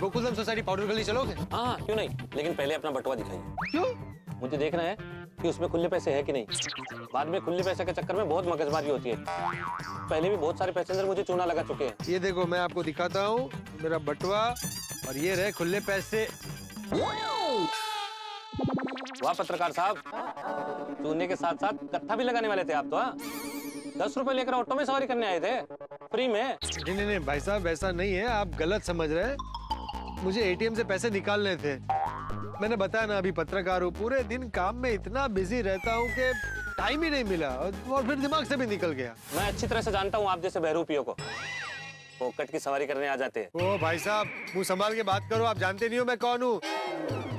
Gokuldham society powder गली चलोगे? हाँ क्यों नहीं, लेकिन पहले अपना बटुआ दिखाइए। क्यों? मुझे देखना है कि उसमें खुले पैसे है कि नहीं। बाद में खुले पैसे के चक्कर में बहुत मगजमारी होती है। पहले भी बहुत सारे पैसेंजर मुझे चूना लगा चुके हैं। ये देखो मैं आपको दिखाता हूँ मेरा बटुआ, और ये रहे खुले पैसे। वाह पत्रकार साहब, चूने के साथ साथ कत्था भी लगाने वाले थे आप तो। हाँ, 10 रुपए लेकर ऑटो में सवारी करने आए थे फ्री में। नहीं भाई साहब, ऐसा नहीं है, आप गलत समझ रहे हैं। मुझे एटीएम से पैसे निकालने थे। मैंने बताया ना, अभी पत्रकार हूँ, पूरे दिन काम में इतना बिजी रहता हूँ कि टाइम ही नहीं मिला, और फिर दिमाग से भी निकल गया। मैं अच्छी तरह से जानता हूँ आप जैसे बहरूपियों को, पोकट की सवारी करने आ जाते हैं। ओ भाई साहब, मुंह संभाल के बात करो, आप जानते नहीं हो मैं कौन हूँ।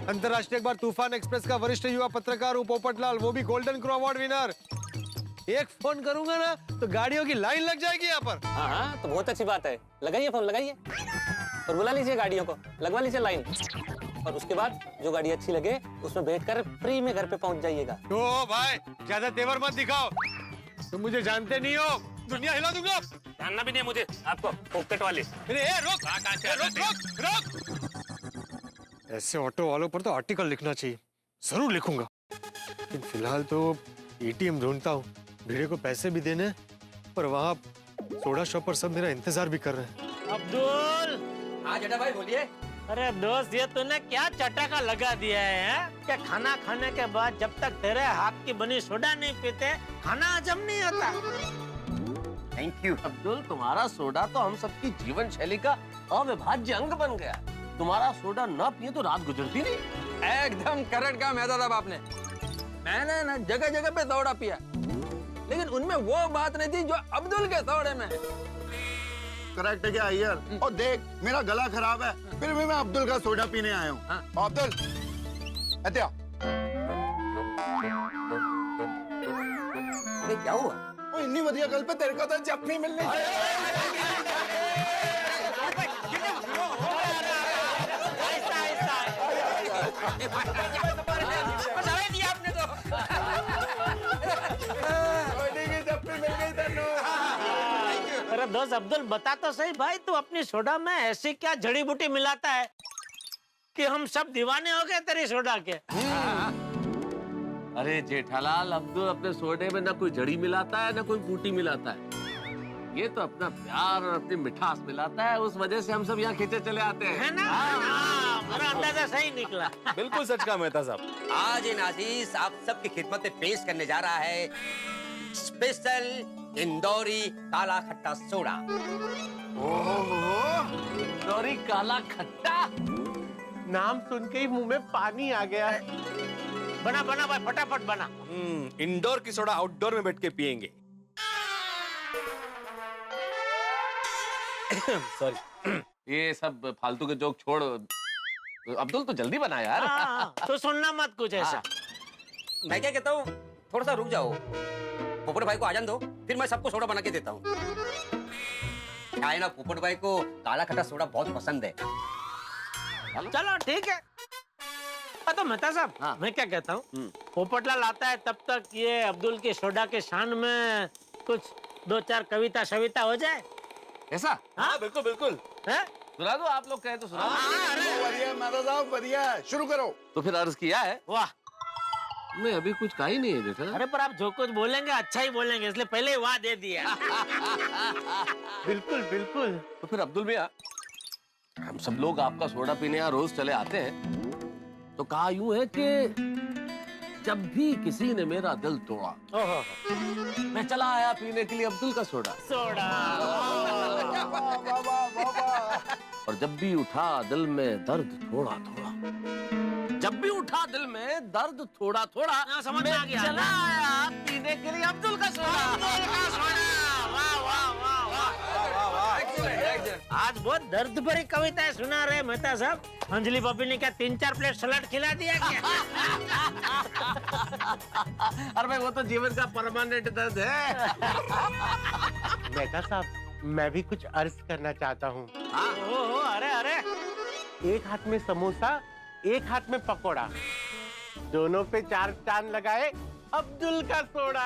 अंतर्राष्ट्रीय अखबार तूफान एक्सप्रेस का वरिष्ठ युवा पत्रकार हूँ, पोपटलाल, वो भी गोल्डन क्रो अवार्ड विनर। एक फोन करूंगा ना तो गाड़ियों की लाइन लग जाएगी यहाँ पर। हाँ तो बहुत अच्छी बात है, लगाइए फोन, लगाइए और बुला लीजिए गाड़ियों को, लगवा लीजिए लाइन, और उसके बाद जो गाड़ी अच्छी लगे उसमें बैठकर फ्री में घर पे पहुंच जाइएगा। ओ भाई, ज्यादा तेवर मत दिखाओ, तुम मुझे जानते नहीं हो, दुनिया हिला दूंगा। जानना भी नहीं मुझे आपको, पॉकेट वाले। रोक, ऐसे ऑटो वालों पर तो आर्टिकल लिखना चाहिए, जरूर लिखूंगा। लेकिन फिलहाल तो एटीएम ढूंढता हूँ, भीड़े को पैसे भी देने, पर वहाँ सोडा शॉप पर सब मेरा इंतजार भी कर रहे हैं। अब्दुल। हाँ जेठा भाई बोलिए। अरे दोस्त, ये तूने क्या चटाका लगा दिया है? क्या खाना खाने के बाद जब तक तेरे हाथ की बनी सोडा नहीं पीते खाना हजम नहीं होता? थैंक यू अब्दुल, तुम्हारा सोडा तो हम सबकी जीवन शैली का अविभाज्य अंग बन गया। तुम्हारा सोडा ना पिए तो रात गुजरती नहीं। एकदम करेक्ट काम है दादा आपने। मैंने ना जगह जगह पे सोडा पिया, लेकिन उनमें वो बात नहीं थी जो अब्दुल के सोडे में है। करेक्ट है क्या यार? और देख, मेरा गला खराब है, फिर भी मैं अब्दुल का सोडा पीने आया हूँ। हाँ। अब्दुल, अत्या क्या हुआ? इतनी बढ़िया गल पे तेरे को तो जप्पी मिलने। अरे दोस्त अब्दुल, बता तो सही भाई, तू अपनी सोडा में ऐसी क्या जड़ी बूटी मिलाता है कि हम सब दीवाने हो गए तेरी सोडा के? अरे जेठालाल, अब्दुल अपने सोडे में ना कोई जड़ी मिलाता है ना कोई बूटी मिलाता है। ये तो अपना प्यार और अपनी मिठास मिलाता है, उस वजह से हम सब यहाँ खींचे चले आते हैं। है ना? मेरा अंदाजा सही निकला। बिल्कुल सच कहा मेहता साहब। आज इन अजीज आप सबकी खिदमत में पेश करने जा रहा है स्पेशल इंदौरी काला खट्टा सोडा। इंदौरी काला खट्टा, नाम सुन के ही मुंह में पानी आ गया है। बना बना भाई, फटाफट बना। इंडोर की सोडा आउटडोर में बैठ के पियेंगे। सॉरी, ये सब फालतू के जोक छोड़, अब्दुल तो जल्दी बना यार। तो सुनना मत कुछ ऐसा। मैं क्या कहता हूँ, थोड़ा सा रुक जाओ, पोपट भाई को आजान दो, फिर मैं सबको सोडा बना के देता हूँ। क्या है ना, पोपट भाई को काला खट्टा सोडा बहुत पसंद है। चलो ठीक है। तो मेहता साहब, हाँ। मैं क्या कहता हूँ, पोपटलाल आता है तब तक ये अब्दुल की सोडा के शान में कुछ 2-4 कविता शविता हो जाए। ऐसा? हाँ बिल्कुल बिल्कुल। है? सुना दो, आप लोग कहे तो सुना। बढ़िया माता साहब, बढ़िया, शुरू करो। तो फिर अर्ज किया है। वाह। मैं अभी कुछ कहा ही नहीं है जेठा। अरे पर आप जो कुछ बोलेंगे अच्छा ही बोलेंगे, इसलिए पहले ही वाह दे दिया। बिल्कुल बिल्कुल। तो फिर अब्दुल भैया, हम सब लोग आपका सोडा पीने यहाँ रोज चले आते हैं, तो कहा यूं है कि जब भी किसी ने मेरा दिल तोड़ा, मैं चला आया पीने के लिए अब्दुल का सोडा। सोडा। और जब भी उठा दिल में दर्द थोड़ा थोड़ा, जब भी उठा दिल में दर्द थोड़ा थोड़ा, समझ में आ गया। चला आया पीने के लिए अब्दुल का सोडा। आज बहुत दर्द भरी कविताएं सुना रहे मेहता साहब। अंजलि भाभी ने क्या 3-4 प्लेट सलाद खिला दिया क्या? अरे भाई, वो तो जीवन का परमानेंट दर्द है। मेहता साहब, मैं भी कुछ अर्ज करना चाहता हूँ। अरे अरे, एक हाथ में समोसा, एक हाथ में पकोड़ा, दोनों पे 4 चांद लगाए अब्दुल का सोडा।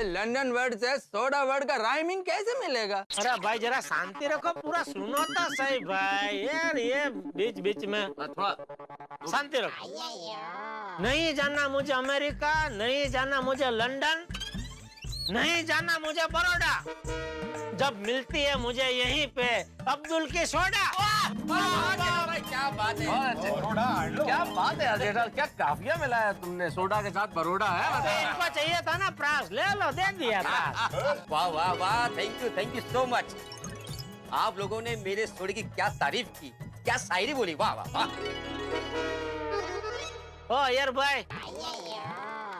लंदन वर्ड से सोडा वर्ड का राइमिंग कैसे मिलेगा? अरे भाई जरा शांति रखो, पूरा सुनो तो सही भाई। यार ये बीच बीच में थोड़ा शांति रखो। नहीं जाना मुझे अमेरिका, नहीं जाना मुझे लंदन, नहीं जाना मुझे बड़ौदा, जब मिलती है मुझे यहीं पे अब्दुल की सोडा। क्या बात है, क्या बात है जेठा, क्या काफिया मिलाया तुमने, सोडा के साथ बरोड़ा है। इनको चाहिए था ना प्रास, ले लो, दे दिया था। वाह वाह वाह, थैंक यू सो मच। आप लोगों ने मेरे सोडे की क्या तारीफ की, क्या शायरी बोली, वाह वाह वाह। ओ यार भाई,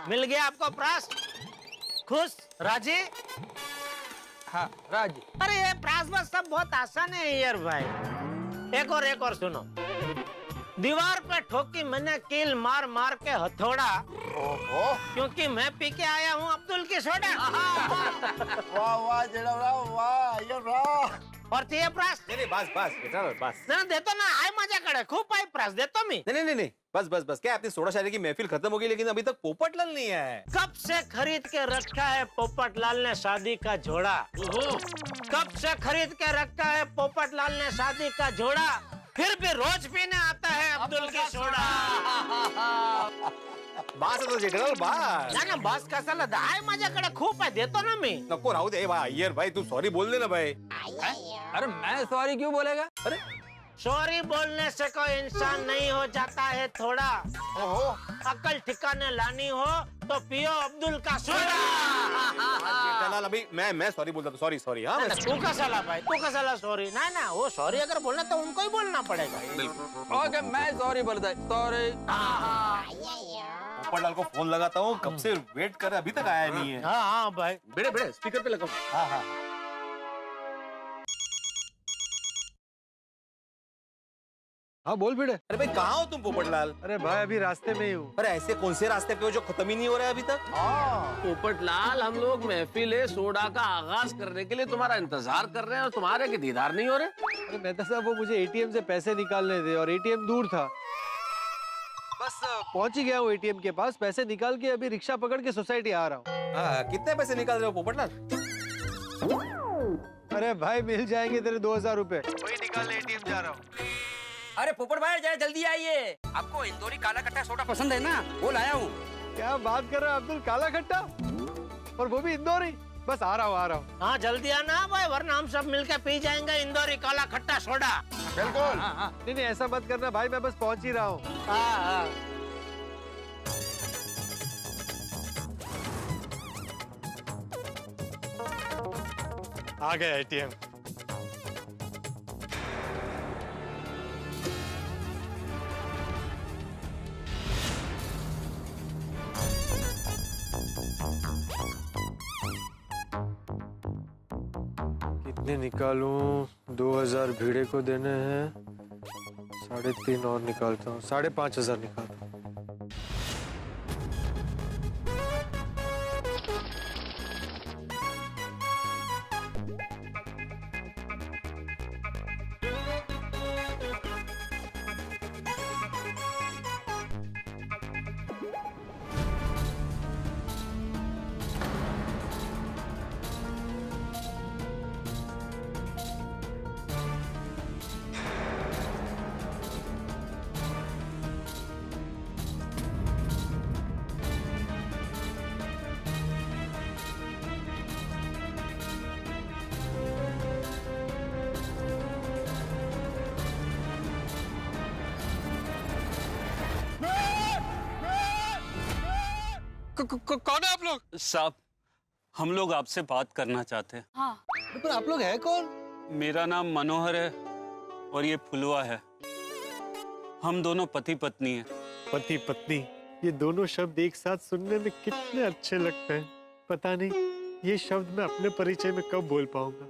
मिल गया आपको प्रास? खुश, राजी? हाँ राजी। अरे ये प्रास बस सब बहुत आसान है यार भाई। एक और सुनो। दीवार पे ठोकी मैंने कील मार मार के हथौड़ा, क्योंकि मैं पी के आया हूँ अब्दुल की सोडा। वाह वाह जेड़ा वाह, ये वाह। और चाहिए प्रास? नहीं बस बस बेटा बस। ना देतो ना, आय मजा करे, खूब आई प्रास देतो मी। नहीं बस क्या आपने सोडा शायरी की महफिल खत्म हो गई, लेकिन अभी तक पोपटलाल नहीं आया है। कब से खरीद के रखा है पोपटलाल ने शादी का जोड़ा, कब से खरीद के रखा है पोपटलाल ने शादी का जोड़ा, फिर भी रोज पीने आता है अब्दुल की सोडा। बास है तो जेठालाल बास। ना बस कशाला, आय मजा करे, खूब आहे, देतो ना मी। नको राहू दे भाई, अय्यर भाई तू सॉरी बोल दे ना भाई। अरे मैं सॉरी क्यों बोलेगा? अरे सॉरी बोलने से कोई इंसान नहीं हो जाता है थोड़ा। अकल ठिकाने लानी हो तो पियो अब्दुल का सोडा। जेठालाल अभी मैं सॉरी बोलता, सॉरी। हाँ तू कशाला भाई, तू कशाला सॉरी? ना वो सॉरी अगर बोलना तो उनको ही बोलना पड़ेगा। ओके मैं सॉरी बोलता, सॉरी। पोपटलाल को फोन लगाता हूँ, कब से वेट कर रहा है, अभी तक आया नहीं है। हाँ भाई, बेटे स्पीकर पे लगाओ। हाँ। हाँ बोल भिड़े। अरे भाई कहाँ हो तुम पोपटलाल? अरे भाई अभी रास्ते में ही हूँ। अरे ऐसे कौन से रास्ते पे हो जो खत्म ही नहीं हो रहा है अभी तक? पोपटलाल, हम लोग महफिल सोडा का आगाज करने के लिए तुम्हारा इंतजार कर रहे हैं और तुम्हारे के दीदार नहीं हो रहे। अरे मेहता साहब, वो मुझे एटीएम से पैसे निकालने थे और एटीएम दूर था। बस पहुंच ही गया हूँ एटीएम के पास, पैसे निकाल के अभी रिक्शा पकड़ के सोसाइटी आ रहा हूँ। हाँ, कितने पैसे निकाल रहे हो पोपटलाल? अरे भाई मिल जाएंगे तेरे 2000 रुपए, वही निकालने एटीएम जा रहा हूँ। अरे पोपट भाई जरा जल्दी आइए, आपको इंदौरी काला कट्टा सोडा पसंद है ना, वो लाया हूँ। क्या बात कर रहा है अब्दुल, काला खट्टा, और वो भी इंदौरी? बस आ रहा हूँ। हाँ जल्दी आना भाई, वरना हम सब मिलके पी जाएंगे इंदौरी काला खट्टा सोडा। बिल्कुल। नहीं ऐसा मत करना भाई, मैं बस पहुंच ही रहा हूँ। हाँ। आ गया एटीएम। कितने निकालूं? 2000 भिड़े को देने हैं, 3.5 और निकालता हूँ, 5,500 निकालता हूँ। कौन है आप लोग? साहब, हम लोग आपसे बात करना चाहते हैं। हाँ। पर आप लोग हैं कौन? मेरा नाम मनोहर है और ये फुलवा है। हम दोनों पति पत्नी हैं। पति पत्नी, ये दोनों शब्द एक साथ सुनने में कितने अच्छे लगते हैं। पता नहीं ये शब्द मैं अपने परिचय में कब बोल पाऊंगा।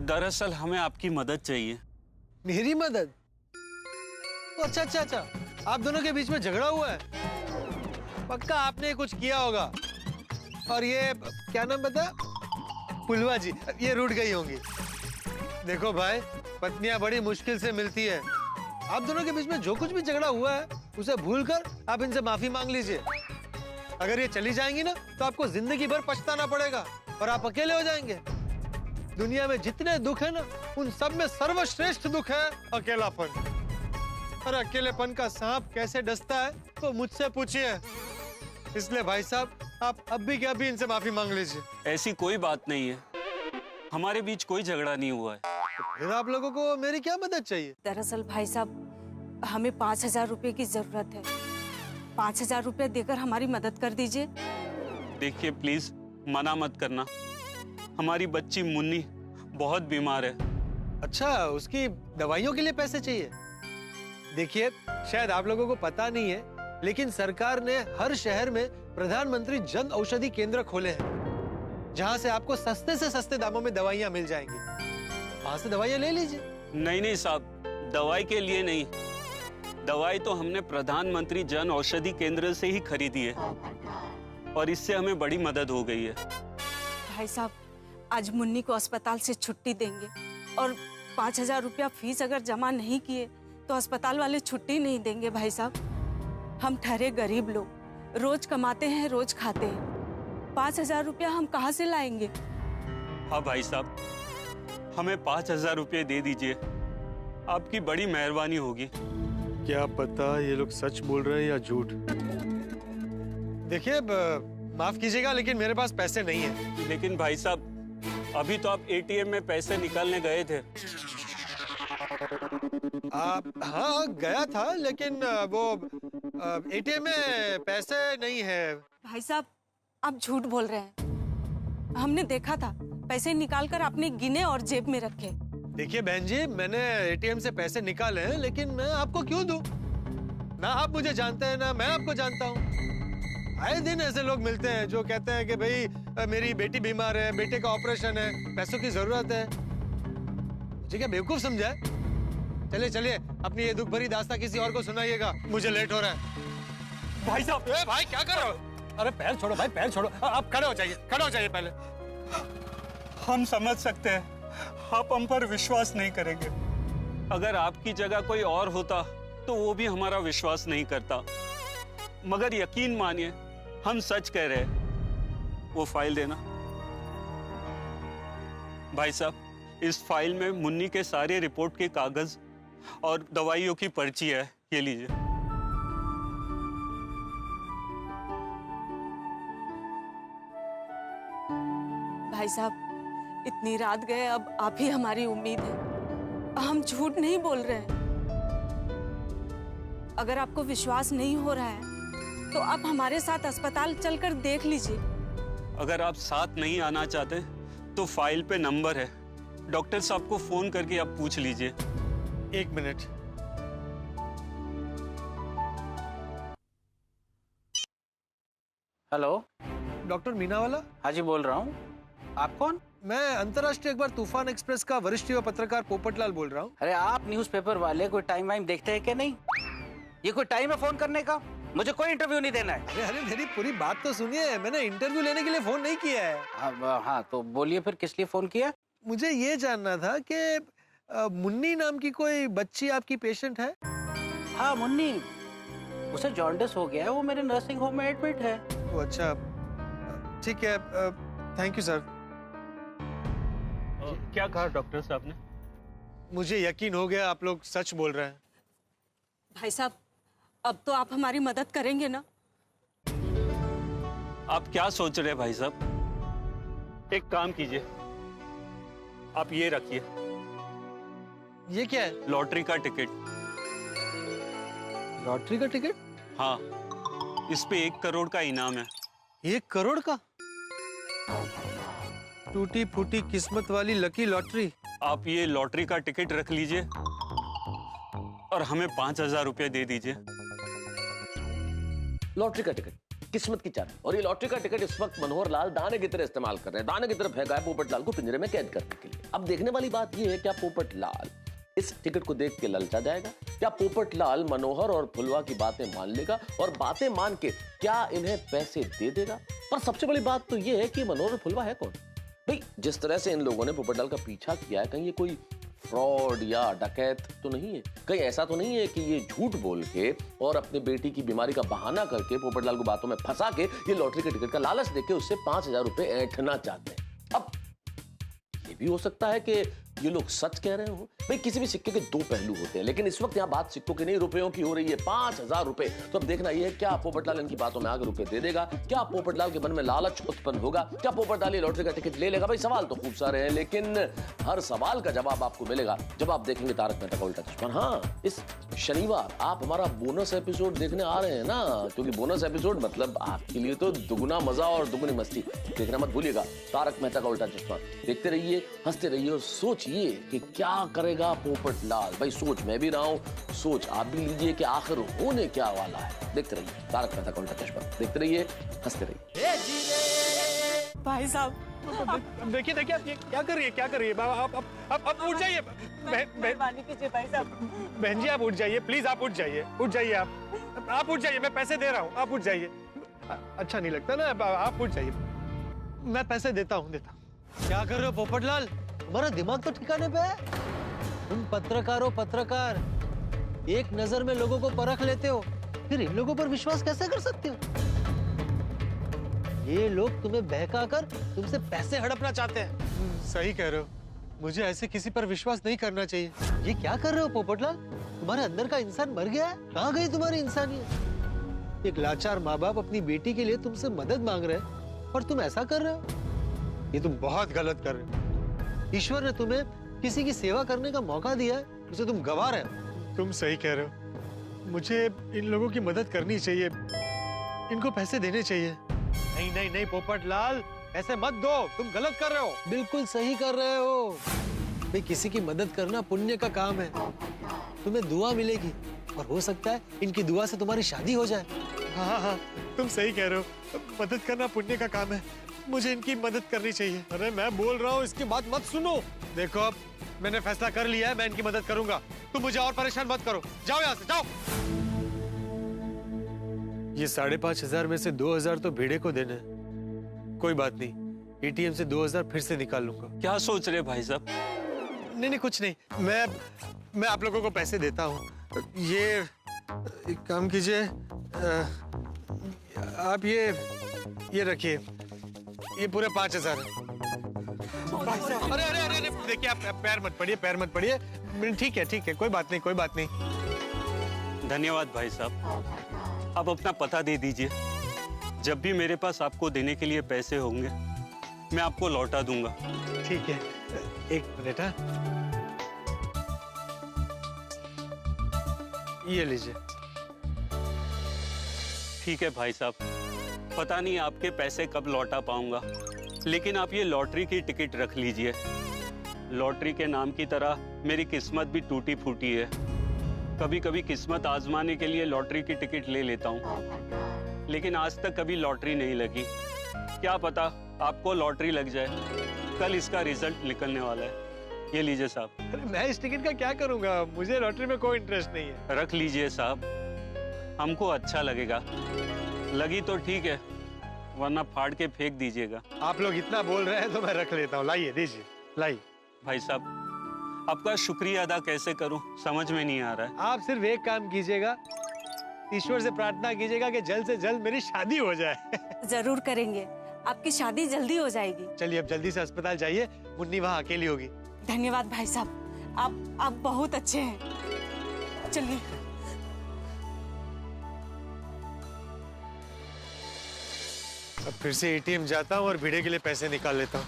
दरअसल हमें आपकी मदद चाहिए। मेरी मदद? अच्छा, आप दोनों के बीच में झगड़ा हुआ है? पक्का आपने कुछ किया होगा। और ये क्या नाम बता? फुलवा जी, ये रूठ गई होंगी। देखो भाई, पत्नियां बड़ी मुश्किल से मिलती है। आप दोनों के बीच में जो कुछ भी झगड़ा हुआ है उसे भूलकर आप इनसे माफी मांग लीजिए। अगर ये चली जाएंगी ना तो आपको जिंदगी भर पछताना पड़ेगा और आप अकेले हो जाएंगे। दुनिया में जितने दुख है ना, उन सब में सर्वश्रेष्ठ दुख है अकेलापन। और अकेलेपन का सांप कैसे डसता है तो मुझसे पूछिए। इसलिए भाई साहब, आप अभी के अभी इनसे माफी मांग लीजिए। ऐसी कोई बात नहीं है, हमारे बीच कोई झगड़ा नहीं हुआ है। फिर आप लोगों को मेरी क्या मदद चाहिए? दरअसल भाई साहब, हमें 5,000 रुपए की जरूरत है। 5,000 रुपए देकर हमारी मदद कर दीजिए। देखिए प्लीज मना मत करना, हमारी बच्ची मुन्नी बहुत बीमार है। अच्छा, उसकी दवाइयों के लिए पैसे चाहिए? देखिए, शायद आप लोगों को पता नहीं है, लेकिन सरकार ने हर शहर में प्रधानमंत्री जन औषधि केंद्र खोले हैं, जहां से आपको सस्ते से सस्ते दामों में दवाइयां मिल जाएंगी। वहां से दवाइयां ले लीजिए। नहीं नहीं साहब, दवाई के लिए नहीं, दवाई तो हमने प्रधानमंत्री जन औषधि केंद्र से ही खरीदी है और इससे हमें बड़ी मदद हो गई है। भाई साहब, आज मुन्नी को अस्पताल से छुट्टी देंगे और 5,000 रुपया फीस अगर जमा नहीं किए तो अस्पताल वाले छुट्टी नहीं देंगे। भाई साहब, हम ठहरे गरीब लोग, रोज कमाते हैं, रोज खाते हैं। 5,000 रुपया हम कहाँ से लाएंगे? हाँ भाई साहब, हमें 5,000 रुपये दे दीजिए, आपकी बड़ी मेहरबानी होगी। क्या पता ये लोग सच बोल रहे हैं या झूठ। देखिए, माफ कीजिएगा लेकिन मेरे पास पैसे नहीं है। लेकिन भाई साहब, अभी तो आप एटीएम में पैसे निकालने गए थे। हाँ गया था, लेकिन वो एटीएम में पैसे नहीं है। भाई साहब, आप झूठ बोल रहे हैं। हमने देखा था, पैसे निकालकर आपने गिने और जेब में रखे। देखिए बहन जी, मैंने एटीएम से पैसे निकाले हैं, लेकिन मैं आपको क्यों दूं? ना आप मुझे जानते हैं ना मैं आपको जानता हूँ। आए दिन ऐसे लोग मिलते हैं जो कहते हैं कि भाई मेरी बेटी बीमार है, बेटे का ऑपरेशन है, पैसों की जरूरत है। मुझे क्या बेवकूफ समझा है? चलिए चलिए, अपनी ये दुख भरी दास्तां किसी और को सुनाइएगा, मुझे लेट हो रहा है। भाई साहब, भाई क्या कर रहे हो? अरे पैर छोड़ो भाई, पैर छोड़ो। आप खड़े हो जाइए, खड़े हो जाइए पहले। हम समझ सकते हैं आप हम पर विश्वास नहीं करेंगे। अगर आपकी जगह कोई और होता तो वो भी हमारा विश्वास नहीं करता, मगर यकीन मानिए हम सच कह रहे हैं। वो फाइल देना। भाई साहब, इस फाइल में मुन्नी के सारे रिपोर्ट के कागज और दवाइयों की पर्ची है, ये लीजिए। भाई साहब, इतनी रात गए, अब आप ही हमारी उम्मीद है। हम झूठ नहीं बोल रहे हैं। अगर आपको विश्वास नहीं हो रहा है तो आप हमारे साथ अस्पताल चलकर देख लीजिए। अगर आप साथ नहीं आना चाहते तो फाइल पे नंबर है, डॉक्टर साहब को फोन करके आप पूछ लीजिए। 1 मिनट। Hello, doctor Meenawala? हाँ जी, बोल रहा हूँ। आप कौन? मैं अंतर्राष्ट्रीय अखबार तूफान एक्सप्रेस का वरिष्ठ युवा पत्रकार पोपटलाल बोल रहा हूँ। अरे आप न्यूज़पेपर वाले कोई टाइम वाइम देखते हैं क्या? नहीं, ये कोई टाइम है फोन करने का? मुझे कोई इंटरव्यू नहीं देना है। अरे मेरी पूरी बात तो सुनिए, मैंने इंटरव्यू लेने के लिए फोन नहीं किया है। हाँ तो बोलिए फिर, किस लिए फोन किया? मुझे ये जानना था कि मुन्नी नाम की कोई बच्ची आपकी पेशेंट है? हाँ, मुन्नी, उसे जॉन्डिस हो गया है, वो मेरे नर्सिंग होम में एडमिट है। ओ अच्छा, ठीक है, थैंक यू सर। क्या कहा डॉक्टर साहब ने? मुझे यकीन हो गया आप लोग सच बोल रहे हैं। भाई साहब, अब तो आप हमारी मदद करेंगे ना? आप क्या सोच रहे हैं भाई साहब? एक काम कीजिए, आप ये रखिए। ये क्या है? लॉटरी का टिकट। लॉटरी का टिकट? हाँ, इस पे 1 करोड़ का इनाम है। 1 करोड़ का? टूटी फूटी किस्मत वाली लकी लॉटरी। आप ये लॉटरी का टिकट रख लीजिए और हमें 5,000 रुपये दे दीजिए। लॉटरी का टिकट किस्मत की चाबी, और ये लॉटरी का टिकट इस वक्त मनोहर लाल दाने की तरह इस्तेमाल कर रहे हैं। दाने की तरह फेंका है पोपट लाल को पिंजरे में कैद करने के लिए। अब देखने वाली बात ये है, क्या पोपट लाल इस टिकट को देख के ललचा जाएगा? क्या पोपट लाल मनोहर और फुलवा की बातें मान लेगा और बातें मान के क्या इन्हें पैसे दे देगा? पर सबसे बड़ी बात तो ये है कि मनोहर और फुलवा है कौन? भाई, जिस तरह से इन लोगों ने पोपट लाल का पीछा किया है, कहीं ये कोई फ्रॉड या डकैत तो नहीं है? कहीं ऐसा तो नहीं है कि ये झूठ बोल के और अपने बेटी की बीमारी का बहाना करके पोपटलाल को बातों में फंसा के ये लॉटरी के टिकट का लालच देके उससे 5,000 रुपए ऐंठना चाहते हैं? अब ये भी हो सकता है कि ये लोग सच कह रहे हो। भाई किसी भी सिक्के के दो पहलू होते हैं, लेकिन इस वक्त यहाँ बात सिक्कों की नहीं रुपयों की हो रही है। 5,000 रुपए। तो अब देखना ये है क्या पोपटलाल इनकी बातों में आगे रुपए दे देगा, क्या पोपटलाल के मन में लालच उत्पन्न होगा, क्या पोपटलाल ये लॉटरी का टिकट ले लेगा। भाई सवाल तो खूब सारे हैं, लेकिन हर सवाल का जवाब आपको मिलेगा जब आप देखेंगे तारक मेहता का उल्टा चश्मा। हाँ, इस शनिवार आप हमारा बोनस एपिसोड देखने आ रहे हैं ना, क्योंकि बोनस एपिसोड मतलब आपके लिए तो दुगुना मजा और दुगुनी मस्ती। देखना मत भूलिएगा तारक मेहता का उल्टा चश्मा। देखते रहिए, हंसते रहिए और सोचिए कि क्या करेगा पोपटलाल। भाई सोच मैं भी रहा हूं, सोच आप भी लीजिए कि आखिर होने क्या वाला है। देखते रहिए तारक मेहता का उल्टा चश्मा, देखते रहिए, हंसते रहिए। भाई साहब देखिए देखिए आप ये क्या कर रही है, क्या कर रही है? आप उठ जाइए। मेहरबानी कीजिए भाई साहब। बहन जी आप उठ जाइए प्लीज, आप उठ जाइए, उठ जाइए आप उठ जाइए। मैं पैसे दे रहा हूँ, आप उठ जाइए। अच्छा नहीं लगता ना, आप उठ जाइए। मैं पैसे देता हूँ। क्या कर रहे हो पोपटलाल? तुम्हारा दिमाग तो ठिकाने पे है। तुम पत्रकार हो, पत्रकार। एक नजर में लोगों को परख लेते हो, फिर इन लोगों पर विश्वास कैसे कर सकते हो? ये लोग तुम्हें बहकाकर तुमसे पैसे हड़पना चाहते हैं। सही कह रहे हो, मुझे ऐसे किसी पर विश्वास नहीं करना चाहिए। ये क्या कर रहे हो पोपटलाल? तुम्हारे अंदर का इंसान मर गया है? कहाँ गई तुम्हारी इंसानियत? एक लाचार माँ बाप अपनी बेटी के लिए तुमसे मदद मांग रहे हैं और तुम ऐसा कर रहे हो? ये तुम बहुत गलत कर रहे हो। ईश्वर ने तुम्हें किसी की सेवा करने का मौका दिया है, उसे तुम गवा रहे हो। तुम सही कह रहे हो, मुझे इन लोगों की मदद करनी चाहिए, इनको पैसे देने चाहिए। नहीं नहीं नहीं पोपटलाल, ऐसे मत दो, तुम गलत कर रहे हो। बिल्कुल सही कर रहे हो। भाई किसी की मदद करना पुण्य का काम है, तुम्हें दुआ मिलेगी और हो सकता है इनकी दुआ से तुम्हारी शादी हो जाए। हाँ हाँ तुम सही कह रहे हो, मदद करना पुण्य का काम है, मुझे इनकी मदद करनी चाहिए। अरे मैं बोल रहा हूँ, इसकी बात मत सुनो। देखो अब मैंने फैसला कर लिया है, मैं इनकी मदद करूंगा। तुम मुझे और परेशान मत करो, जाओ यहाँ से जाओ। ये 5,500 में से 2,000 तो भेड़े को देने। कोई बात नहीं, एटीएम से 2,000 फिर से निकाल लूंगा। क्या सोच रहे भाई साहब? नहीं नहीं कुछ नहीं, मैं आप लोगों को पैसे देता हूँ। ये एक काम कीजिए, आप ये रखिए, ये पूरे 5,000 है। अरे अरे अरे देखिए, आप पैर मत पड़िए, पैर मत पड़िए। ठीक है, कोई बात नहीं, कोई बात नहीं। धन्यवाद भाई साहब। आप अपना पता दे दीजिए, जब भी मेरे पास आपको देने के लिए पैसे होंगे मैं आपको लौटा दूंगा। ठीक है, एक मिनट। ये लीजिए। ठीक है भाई साहब, पता नहीं आपके पैसे कब लौटा पाऊंगा, लेकिन आप ये लॉटरी की टिकट रख लीजिए। लॉटरी के नाम की तरह मेरी किस्मत भी टूटी फूटी है। कभी कभी किस्मत आजमाने के लिए लॉटरी की टिकट ले लेता हूँ, लेकिन आज तक कभी लॉटरी नहीं लगी। क्या पता आपको लॉटरी लग जाए। कल इसका रिजल्ट निकलने वाला है। ये लीजिए साहब। मैं इस टिकट का क्या करूंगा? मुझे लॉटरी में कोई इंटरेस्ट नहीं है। रख लीजिए साहब, हमको अच्छा लगेगा। लगी तो ठीक है, वरना फाड़ के फेंक दीजिएगा। आप लोग इतना बोल रहे हैं तो मैं रख लेता हूँ। लाइए, दीजिए, लाइए। भाई साहब, आपका शुक्रिया अदा कैसे करूं समझ में नहीं आ रहा है। आप सिर्फ एक काम कीजिएगा, ईश्वर से प्रार्थना कीजिएगा कि जल्द से जल्द मेरी शादी हो जाए। जरूर करेंगे, आपकी शादी जल्दी हो जाएगी। चलिए अब जल्दी से अस्पताल जाइए, मुन्नी वहाँ अकेली होगी। धन्यवाद भाई साहब, आप बहुत अच्छे हैं। चलिए। अब फिर से एटीएम जाता हूँ और भिड़े के लिए पैसे निकाल लेता हूँ।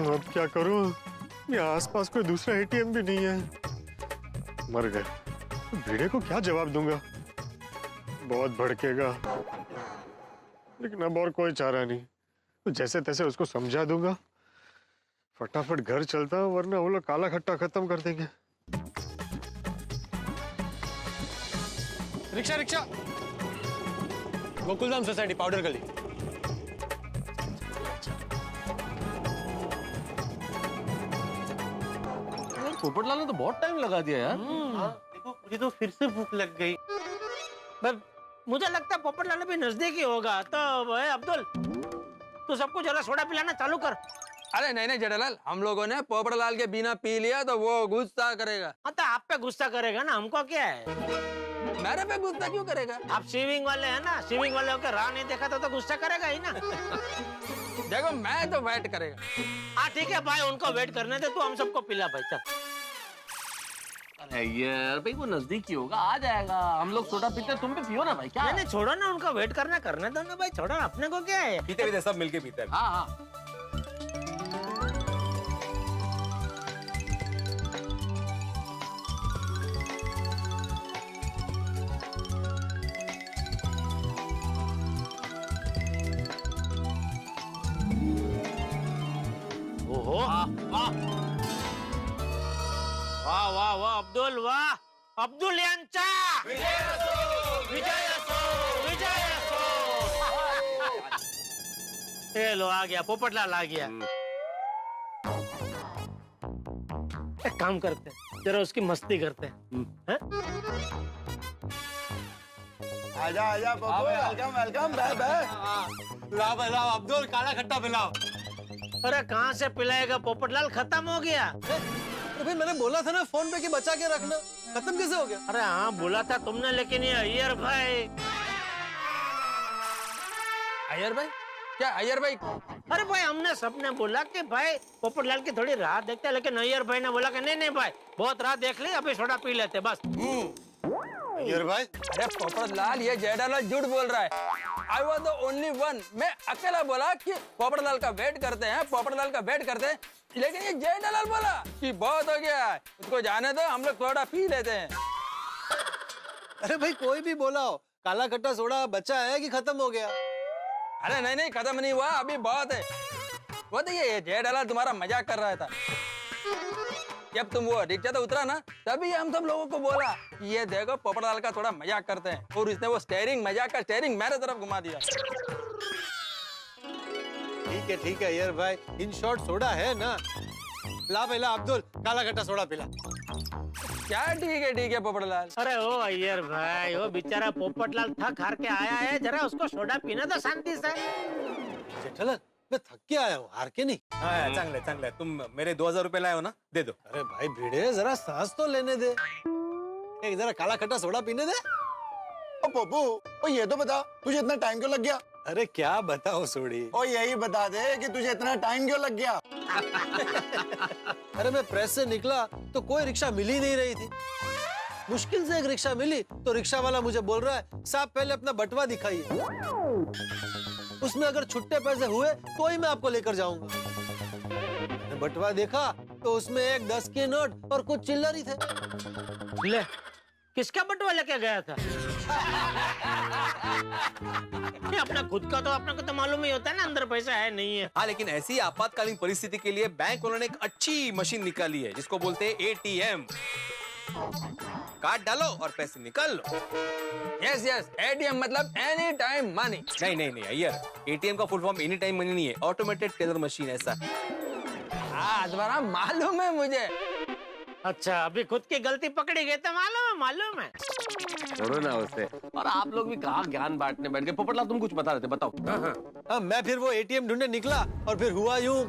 अब क्या करूँ? यहाँ आसपास कोई दूसरा एटीएम भी नहीं है। मर गए, भिड़े को क्या जवाब दूंगा? बहुत भड़केगा, लेकिन अब और कोई चारा नहीं। तो जैसे तैसे उसको समझा दूंगा। फटाफट घर चलता हूँ, वरना वो लोग काला खट्टा खत्म कर देंगे। Rickshaw rickshaw, Gokuldham society, powder गली। पोपटलाल ने तो बहुत टाइम लगा दिया यार। देखो मुझे तो फिर से भूख लग गई। मुझे लगता है पोपटलाल भी नजदीक ही होगा। तो भाई अब्दुल, तू सबको जरा सोडा पिलाना चालू कर। अरे नहीं नहीं जेठालाल, हम लोगों ने पोपटलाल के बिना पी लिया तो वो गुस्सा करेगा। हाँ तो आप पे गुस्सा करेगा ना, हमको क्या है? मेरे पे गुस्सा क्यों करेगा? आप स्विमिंग वाले हैं ना, स्विमिंग वाले होकर राह नहीं देखा तो गुस्सा करेगा ही ना। देखो मैं तो वेट करेगा। हाँ ठीक है भाई, उनको वेट करने दे, तू हम सबको पिला भाई। चल अरे यार भाई वो नजदीक ही होगा, आ जाएगा। हम लोग सोडा पीते, तुम भी पियो ना भाई। क्या नहीं छोड़ो ना, उनका वेट करना करने दो ना भाई, छोड़ो, अपने को क्या है? पीते पीते सब मिलके पीते हैं। हाँ हाँ। ओहो वाह वाह वाह वाह अब्दुल, वाह अब्दुल यांचा विजय असो, विजय असो, विजय असो। ये लो आ गया, पोपटलाल आ गया। एक काम करते हैं, जरा उसकी मस्ती करते हैं। आजा आजा बबू, वेलकम वेलकम। लाओ भाई लाओ, अब्दुल काला खट्टा पिलाओ। अरे कहाँ से पिलाएगा पोपटलाल, खत्म हो गया। तो भाई मैंने बोला था ना फोन पे कि बचा के रखना, खत्म कैसे हो गया? अरे हाँ बोला था तुमने, लेकिन ये अय्यर भाई। अय्यर भाई? क्या अय्यर भाई? अरे भाई हमने सबने बोला कि भाई पोपटलाल की थोड़ी राह देखते हैं, लेकिन अय्यर भाई ने बोला कि नहीं नहीं भाई बहुत राह देख ली, अभी सोडा पी लेते बस। अय्यर भाई? अरे पोपटलाल, ये जेठालाल झूठ बोल रहा है। I was the only one। मैं अकेला बोला कि पोपटलाल का वेट करते हैं, पोपटलाल का वेट करते हैं, लेकिन ये जेठालाल बोला कि बहुत हो गया, उसको जाने दो, हम लोग थोड़ा पी लेते हैं। अरे भाई कोई भी बोला हो, काला खट्टा सोडा बचा है कि खत्म हो गया? अरे नहीं नहीं, खत्म नहीं हुआ, अभी बहुत है। वो देखिए जेठालाल तुम्हारा मजाक कर रहा था। जब तुम वो रिक्शा तो उतरा ना, तभी हम सब लोगों को बोला ये देखो पोपटलाल का थोड़ा मजाक करते हैं, और इसने वो स्टेयरिंग, मजाक का स्टेयरिंग मेरे तरफ घुमा दिया। ठीक है यार भाई, इन शॉर्ट सोडा है ना। ला पहला अब्दुल काला खट्टा सोडा पिला। क्या ठीक है पोपटलाल। अरे ओ अय्यर भाई, वो बेचारा पोपटलाल थक हार के आया है, जरा उसको सोडा पीने दो शांति से। जेठालाल मैं थक के आया हूँ, हार के नहीं। हाँ चांगले, तुम मेरे 2000 रुपए लाए हो ना, दे दो। अरे भाई भिड़े, जरा सांस तो लेने दे, एक जरा काला खट्टा सोडा पीने दे। ओ पप्पू, ओ ये तो बता तुझे इतना टाइम क्यों लग गया? अरे क्या बताओ सोडी। ओ यही बता दे कि तुझे इतना टाइम क्यों लग गया? अरे मैं प्रेस से निकला तो कोई रिक्शा मिल ही नहीं रही थी। मुश्किल से एक रिक्शा मिली तो रिक्शा वाला मुझे बोल रहा है साहब पहले अपना बटवा दिखाइए, उसमें अगर छुट्टे पैसे हुए तो ही मैं आपको लेकर जाऊंगा। मैंने बटवा देखा तो उसमें एक 10 के नोट और कुछ चिल्लर ही थे। ले, किसका बटवा लेके गया था? अपना खुद का तो अपने को तो मालूम ही होता है ना अंदर पैसा है नहीं है। हाँ लेकिन ऐसी आपातकालीन परिस्थिति के लिए बैंक वालों ने एक अच्छी मशीन निकाली है जिसको बोलते हैं एटीएम। कार्ड डालो और पैसे निकाल लो। यस एटीएम मतलब एनी टाइम मनी। नहीं अय्यर, एटीएम का full form any time money नहीं है, ऑटोमेटेड टेलर मशीन ऐसा। हाँ तुम्हारा मालूम है मुझे। अच्छा अभी खुद की गलती पकड़ी गई तो मालूम है। छोड़ो ना उसे। और आप लोग भी कहाँ ज्ञान बांटने बैठ गए। पोपटलाल तुम कुछ बता रहे थे, बताओ। हाँ मैं फिर वो एटीएम ढूंढने निकला और फिर हुआ यूं।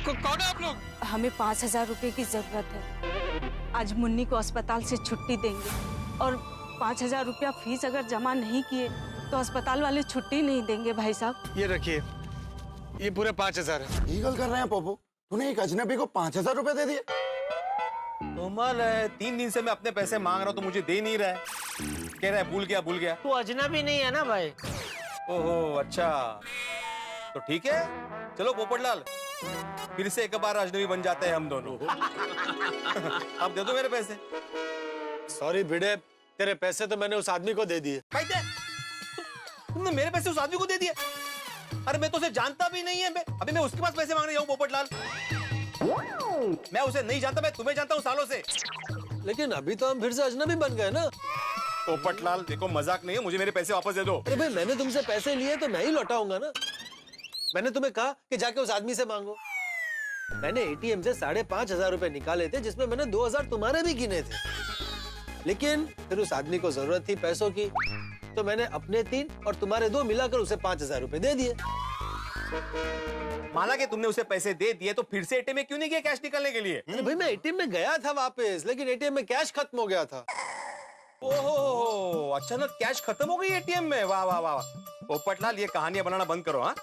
कौन है आप लोग? हमें 5000 रुपए की जरूरत है। आज मुन्नी को अस्पताल से छुट्टी देंगे और 5000 रुपया फीस अगर जमा नहीं किए तो अस्पताल वाले छुट्टी नहीं देंगे भाई साहब। ये रखिए, ये पूरे 5000 है। ये गल कर रहे हैं पप्पू, तूने एक अजनबी को 5000 रुपए दे दिए? कोमल है, 3 दिन से मैं अपने पैसे मांग रहा हूँ तो मुझे दे नहीं रहा है, कह रहा है भूल गया। तू अजनबी नहीं है ना भाई। ओहो अच्छा, तो ठीक है चलो पोपटलाल, फिर से एक बार अजनबी बन जाते हैं हम दोनों। अब दे दो मेरे पैसे। सॉरी भिड़े, तेरे पैसे तो मैंने उस आदमी को दे दिए। भाई तुमने मेरे पैसे उस आदमी को दे दिए? अरे मैं तो उसे जानता भी नहीं है, अभी मैं उसके पास पैसे मांगने जाऊं पोपटलाल? मैं उसे नहीं जानता, मैं तुम्हें जानता हूं सालों से। लेकिन अभी तो हम फिर से अजनबी बन गए ना। पोपटलाल देखो मजाक नहीं है, मुझे मेरे पैसे वापस दे दो। अरे भाई मैंने तुमसे पैसे लिए तो मैं ही लौटाऊंगा ना। मैंने तुम्हें कहा कि जाके उस आदमी से मांगो। मैंने एटीएम से 5500 रुपए निकाले थे जिसमें मैंने 2000 तुम्हारे भी गिने थे। लेकिन फिर उस आदमी को जरूरत थी पैसों की, तो मैंने अपने 3 और तुम्हारे 2 मिलाकर उसे 5,000 रुपए दे दिए। माना कि तुमने उसे पैसे दे दिए, तो फिर से एटीएम में क्यों नहीं गया कैश निकालने के लिए? अरे भाई, मैं एटीएम में गया था वापस, लेकिन एटीएम में कैश खत्म हो गया था। ओहो, अचानक कैश खत्म हो गई एटीएम में। वाह वाह वाह। पोपटलाल, ये कहानियां बनाना बंद करो। हाँ,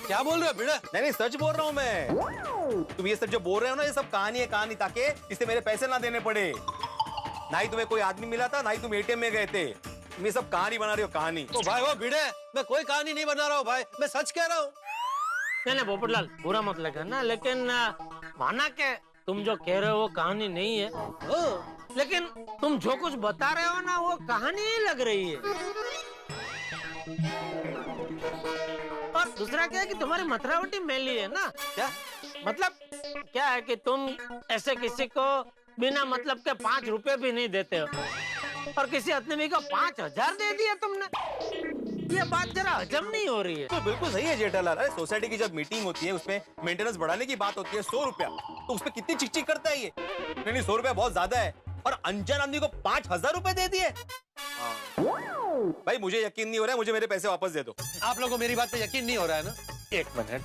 क्या बोल रहे हो भिड़ा? नहीं, सच बोल रहा हूँ मैं। तुम ये सब जो बोल रहे हो ना, ये सब कहानी है, कहानी, ताकि इससे मेरे पैसे ना देने पड़े। ना ही तुम्हें कोई आदमी मिला था, ना ही तुम एटीएम में गए थे। तुम ये सब कहानी बना रहे हो, कहानी। ओ भाई, वो भिड़े, मैं कोई कहानी नहीं बना रहा हूँ भाई, मैं सच कह रहा हूँ। नहीं पोपटलाल, बुरा मत लगा ना, लेकिन माना के तुम जो कह रहे हो वो कहानी नहीं है, लेकिन तुम जो कुछ बता रहे हो ना, वो कहानी ही लग रही है। और दूसरा क्या है कि तुम्हारी मथुरावटी मैली है ना। क्या मतलब क्या है कि तुम ऐसे किसी को बिना मतलब के 5 रुपए भी नहीं देते हो, और किसी अजनबी को 5,000 दे दिया तुमने। ये बात जरा हजम नहीं हो रही है। तो बिल्कुल सही है जेठालाल। अरे सोसाइटी की जब मीटिंग होती है, उसमें मेंटेनेंस बढ़ाने की बात होती है, 100 रुपया, तो उसमें कितनी चिकचिक करता है ये। नहीं, 100 रुपया बहुत ज्यादा है, और अनजान आदमी को 5,000 रुपए दे दिए। भाई, मुझे यकीन नहीं हो रहा है, मुझे मेरे पैसे वापस दे दो। आप लोगों को मेरी बात पे यकीन नहीं हो रहा है ना? 1 मिनट,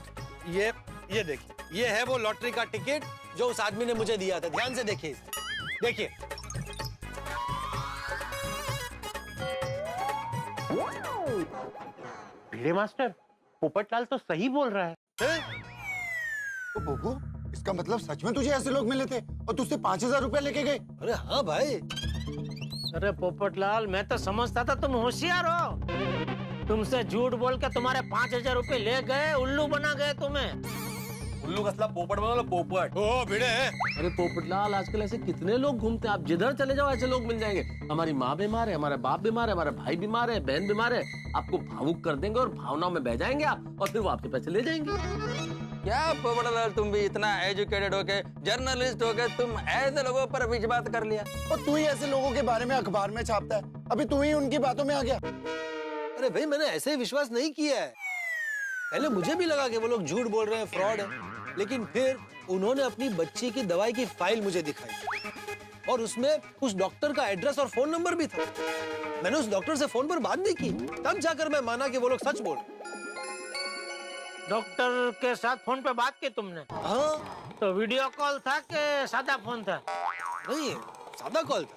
ये देखिए, ये है वो लॉटरी का टिकट जो उस आदमी ने मुझे दिया था। ध्यान से देखिए, देखिए। भिड़े मास्टर, पोपटलाल तो सही बोल रहा है। तो पोपू, इसका मतलब सच में तुझे ऐसे लोग मिले थे और तुझसे 5,000 रुपया लेके गए? अरे हाँ भाई। अरे पोपटलाल, मैं तो समझता था तुम होशियार हो। तुमसे झूठ बोल के तुम्हारे 5,000 रुपए ले गए, उल्लू बना गए तुम्हें। उल्लू कसला पोपट बना लो, पोपट। ओ भिड़े। अरे पोपटलाल, आजकल ऐसे कितने लोग घूमते हैं, आप जिधर चले जाओ ऐसे लोग मिल जाएंगे। हमारी माँ बीमार है, हमारा बाप बीमार है, हमारा भाई बीमार है, बहन बीमार है, आपको भावुक कर देंगे और भावनाओं में बह जाएंगे आप, और फिर वो आपसे पैसे ले जाएंगे। क्या पोपटलाल, तुम भी इतना एजुकेटेड होके, जर्नलिस्ट होके, तुम ऐसे लोगों पर विश्वास कर लिया? और तू ही ऐसे लोगों के बारे में अखबार में छापता है, अभी तू ही उनकी बातों में आ गया। अरे भाई, मैंने ऐसे ही विश्वास नहीं किया है। पहले मुझे भी लगा कि वो लोग झूठ बोल रहे हैं, फ्रॉड है, लेकिन फिर उन्होंने अपनी बच्ची की दवाई की फाइल मुझे दिखाई, और उसमें उस डॉक्टर का एड्रेस और फोन नंबर भी था। मैंने उस डॉक्टर से फोन पर बात भी की, तब जाकर मैं माना कि वो लोग सच बोल। डॉक्टर के साथ फोन पे बात की तुमने? हाँ। तो वीडियो कॉल था कि सादा फोन था? नहीं, सादा कॉल था।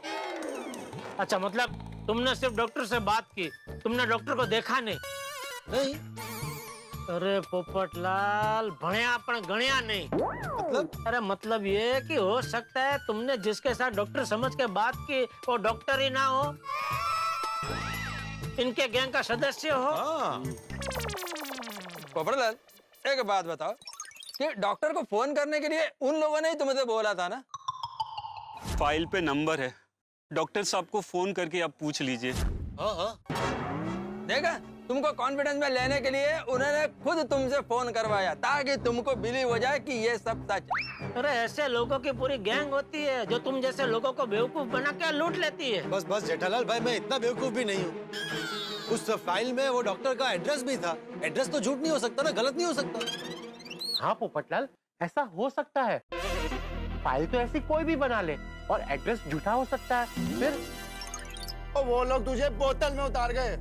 अच्छा, मतलब तुमने सिर्फ डॉक्टर से बात की, तुमने डॉक्टर को देखा नहीं? नहीं। अरे पोपटलाल, भणिया पण गणिया नहीं। मतलब? अरे मतलब ये कि हो सकता है तुमने जिसके साथ डॉक्टर समझ के बात की वो डॉक्टर ही ना हो, इनके गैंग का सदस्य हो। पोपटलाल, एक बात बताओ कि डॉक्टर को फोन करने के लिए उन लोगों ने ही तुमसे बोला था ना? फाइल पे नंबर है, डॉक्टर साहब को फोन करके आप पूछ लीजिए। हाँ। देखा, तुमको कॉन्फिडेंस में लेने के लिए उन्होंने खुद तुमसे फोन करवाया, ताकि तुमको बिलीव हो जाए कि ये सब सच है। अरे ऐसे लोगों की पूरी गैंग होती है जो तुम जैसे लोगों को बेवकूफ बना के लूट लेती है। बस जेठालाल भाई, मैं इतना बेवकूफ भी नहीं हूँ। उस फाइल में वो डॉक्टर का एड्रेस भी था। एड्रेस तो झूठ नहीं हो सकता ना, गलत नहीं हो सकता। हाँ पोपटलाल, ऐसा हो सकता है। फाइल तो ऐसी कोई भी बना ले और एड्रेस झूठा हो सकता है। फिर और वो लोग तुझे बोतल में उतार गए।